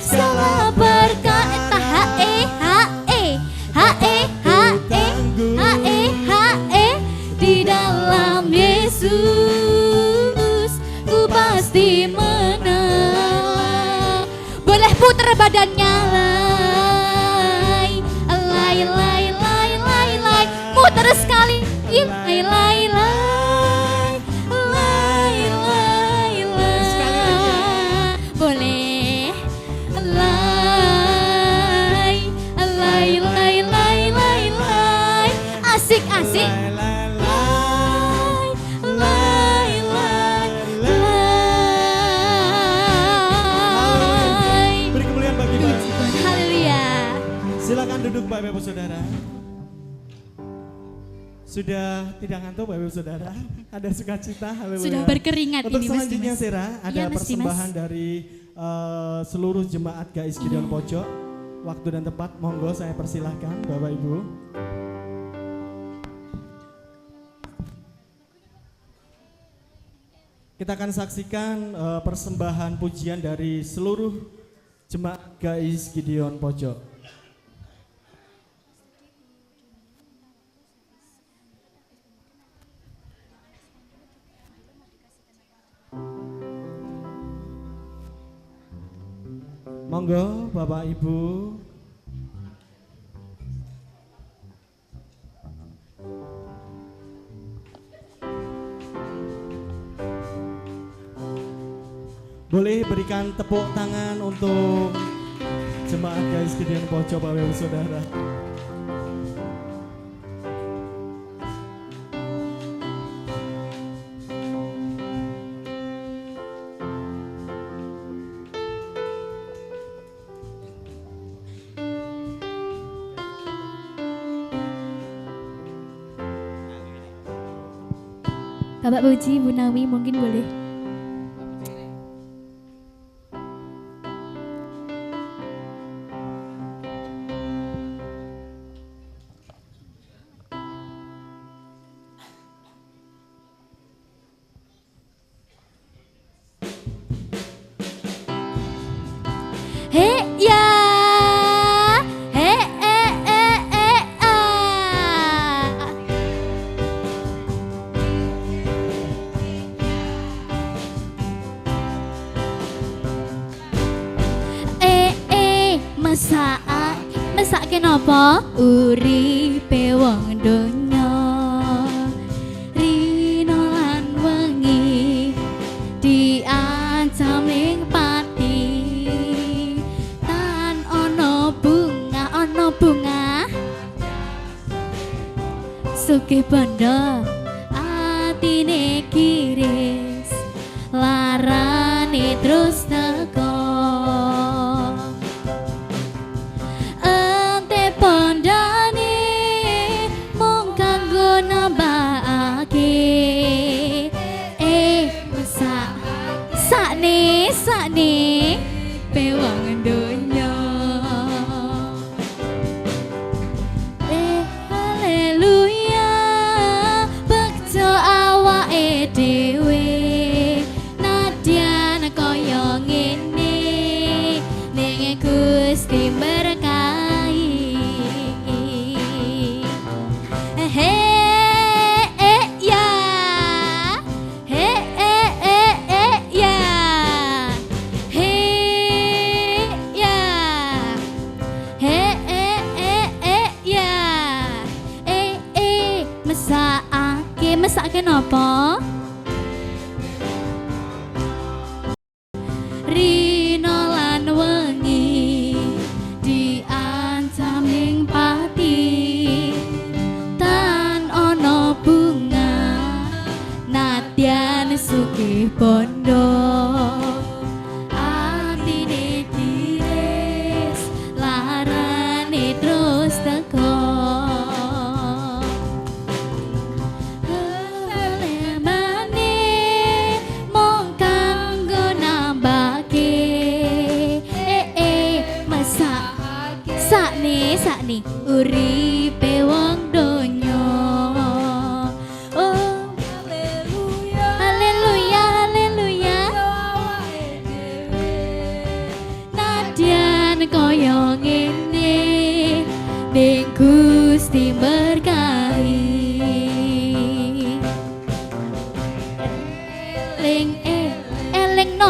segala perkara. Di dalam Yesus ku pasti menang. Boleh putar badannya, lay, muter sekali, lay. Boleh, lay, asik. Beri kemuliaan bagi Tuhan. Haleluya. Silakan duduk Bapak Ibu Saudara. Sudah tidak ngantuk Bapak Ibu Saudara? Ada sukacita, haleluya. Sudah berkeringat Untuk ini Mas selanjutnya Dimas. Sarah, ada Iya, Mas persembahan Dimas. dari seluruh jemaat GAIS Gideon Pojok. Waktu dan tempat, monggo saya persilahkan Bapak Ibu. Kita akan saksikan persembahan pujian dari seluruh jemaat GAIS Gideon Pojok. Monggo Bapak Ibu. Boleh berikan tepuk tangan untuk jemaat GAIS Gideon Pojok Bapak Ibu Saudara. Bapak Puji, Bu Nawi mungkin boleh. Masak kenapa uripe wong donya rino lan wengi diancam ning pati tan ono bunga sugih bondo atine kiris larane terus teko pondane mung kanggo nambahake masak sakne pewang donya haleluya bekto awake dhewe nadyan kaya ngene ning Gusti mesake napa rino lan wengi diancam ing pati tan ono bunga nadyan sugih bondo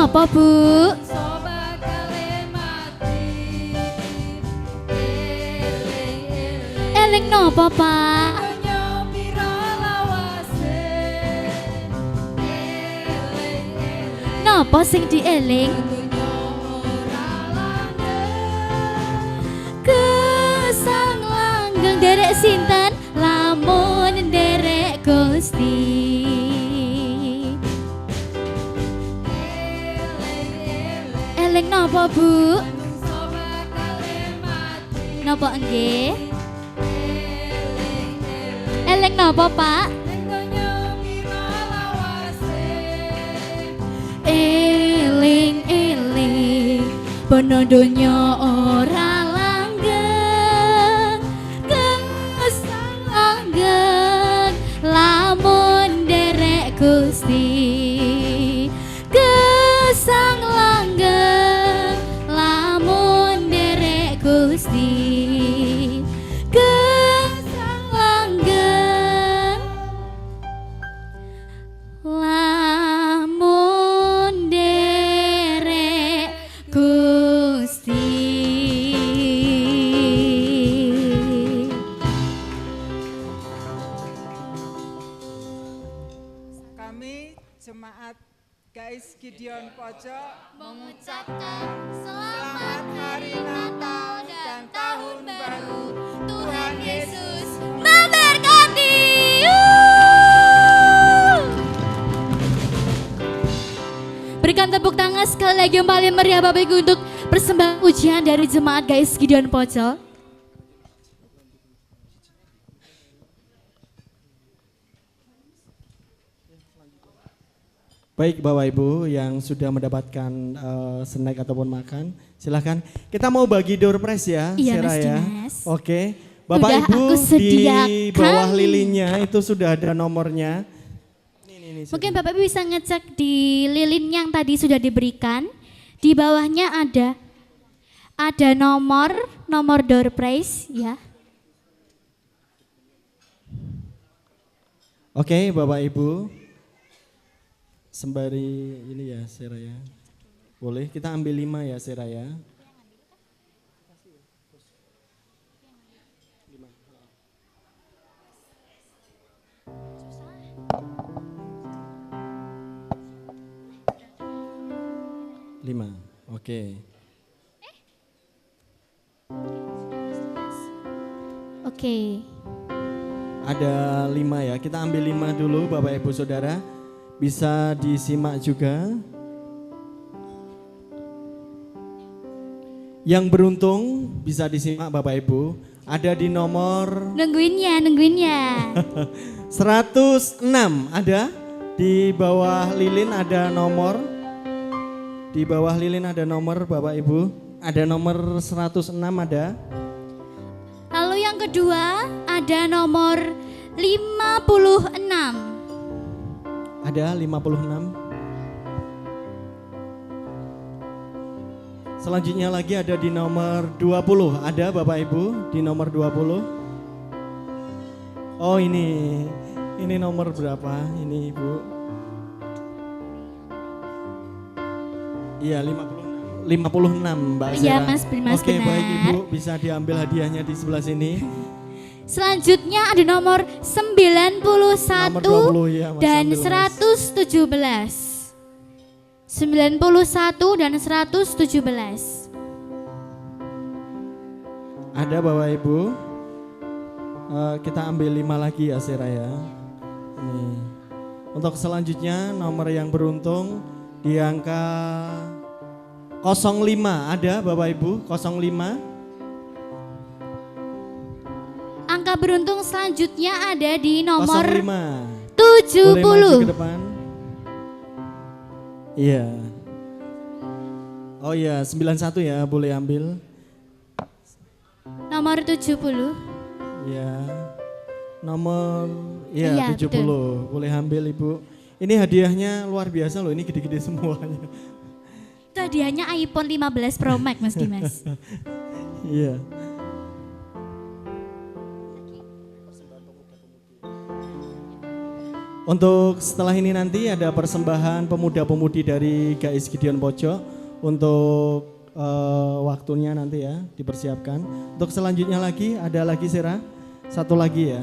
nopo Bu? Eling nopo Pak? Nopo sing dieling? Gesang langgeng derek sinten lamun derek Gusti. Eling nopo Bu? Nopo nggih? Eling nopo Pak? Eling eling bono donya ora langgeng, gesang langgeng lamun derek Gusti. Gesang langgeng lamun derek Gusti. Gesang langgeng lamun derek Gusti. Kami jemaat GAIS Gideon Pojok Mengucapkan selamat hari Natal dan tahun baru. Tuhan Yesus memberkati. Berikan tepuk tangan sekali lagi yang paling meriah Bapak Ibu untuk persembahan pujian dari jemaat GAIS Gideon Pojok. Baik Bapak Ibu yang sudah mendapatkan snack ataupun makan, silahkan. Kita mau bagi door prize ya, Iya, Sera Mas ya. Dimas. Oke, Bapak Sudah Ibu aku di sediakan. bawah lilinnya itu sudah ada nomornya. Mungkin Bapak Ibu bisa ngecek di lilin yang tadi sudah diberikan. Di bawahnya ada nomor door prize ya. Oke, Bapak Ibu. Sembari ini ya, Sera ya. Boleh kita ambil 5 ya, Sera ya. Lima, oke. Oke. Ada 5 ya, kita ambil 5 dulu Bapak Ibu Saudara. Bisa disimak juga. Yang beruntung bisa disimak Bapak Ibu. Ada di nomor Nungguin ya. 106 ada. Di bawah lilin ada nomor. Di bawah lilin ada nomor Bapak Ibu. Ada nomor 106 ada. Lalu yang kedua ada nomor 56. Ada 56. Selanjutnya lagi ada di nomor 20. Ada Bapak Ibu di nomor 20. Oh ini nomor berapa ini Ibu? Iya 56 Mbak Sera. Iya Mas Dimas, Oke benar. baik Ibu bisa diambil hadiahnya di sebelah sini. Selanjutnya ada nomor 91 Nomor 20 ya, Mas, dan ambil, Mas. 117. 91 dan 117. Ada Bapak Ibu. Kita ambil 5 lagi ya Sera ya. Nih. Untuk selanjutnya nomor yang beruntung di angka 05 ada Bapak Ibu 05. Angka beruntung selanjutnya ada di nomor 05. 70. Boleh maju ke depan. Iya. Oh iya 91 ya boleh ambil. Nomor 70. Iya. Nomor Iya, 70. betul. Boleh ambil Ibu. Ini hadiahnya luar biasa loh, ini gede-gede semuanya. Itu hadiahnya iPhone 15 Pro Max Mas Dimas. Iya. Untuk setelah ini nanti ada persembahan pemuda-pemudi dari GAIS Gideon Pojok untuk waktunya nanti ya dipersiapkan. Untuk selanjutnya lagi ada lagi Sera, satu lagi ya.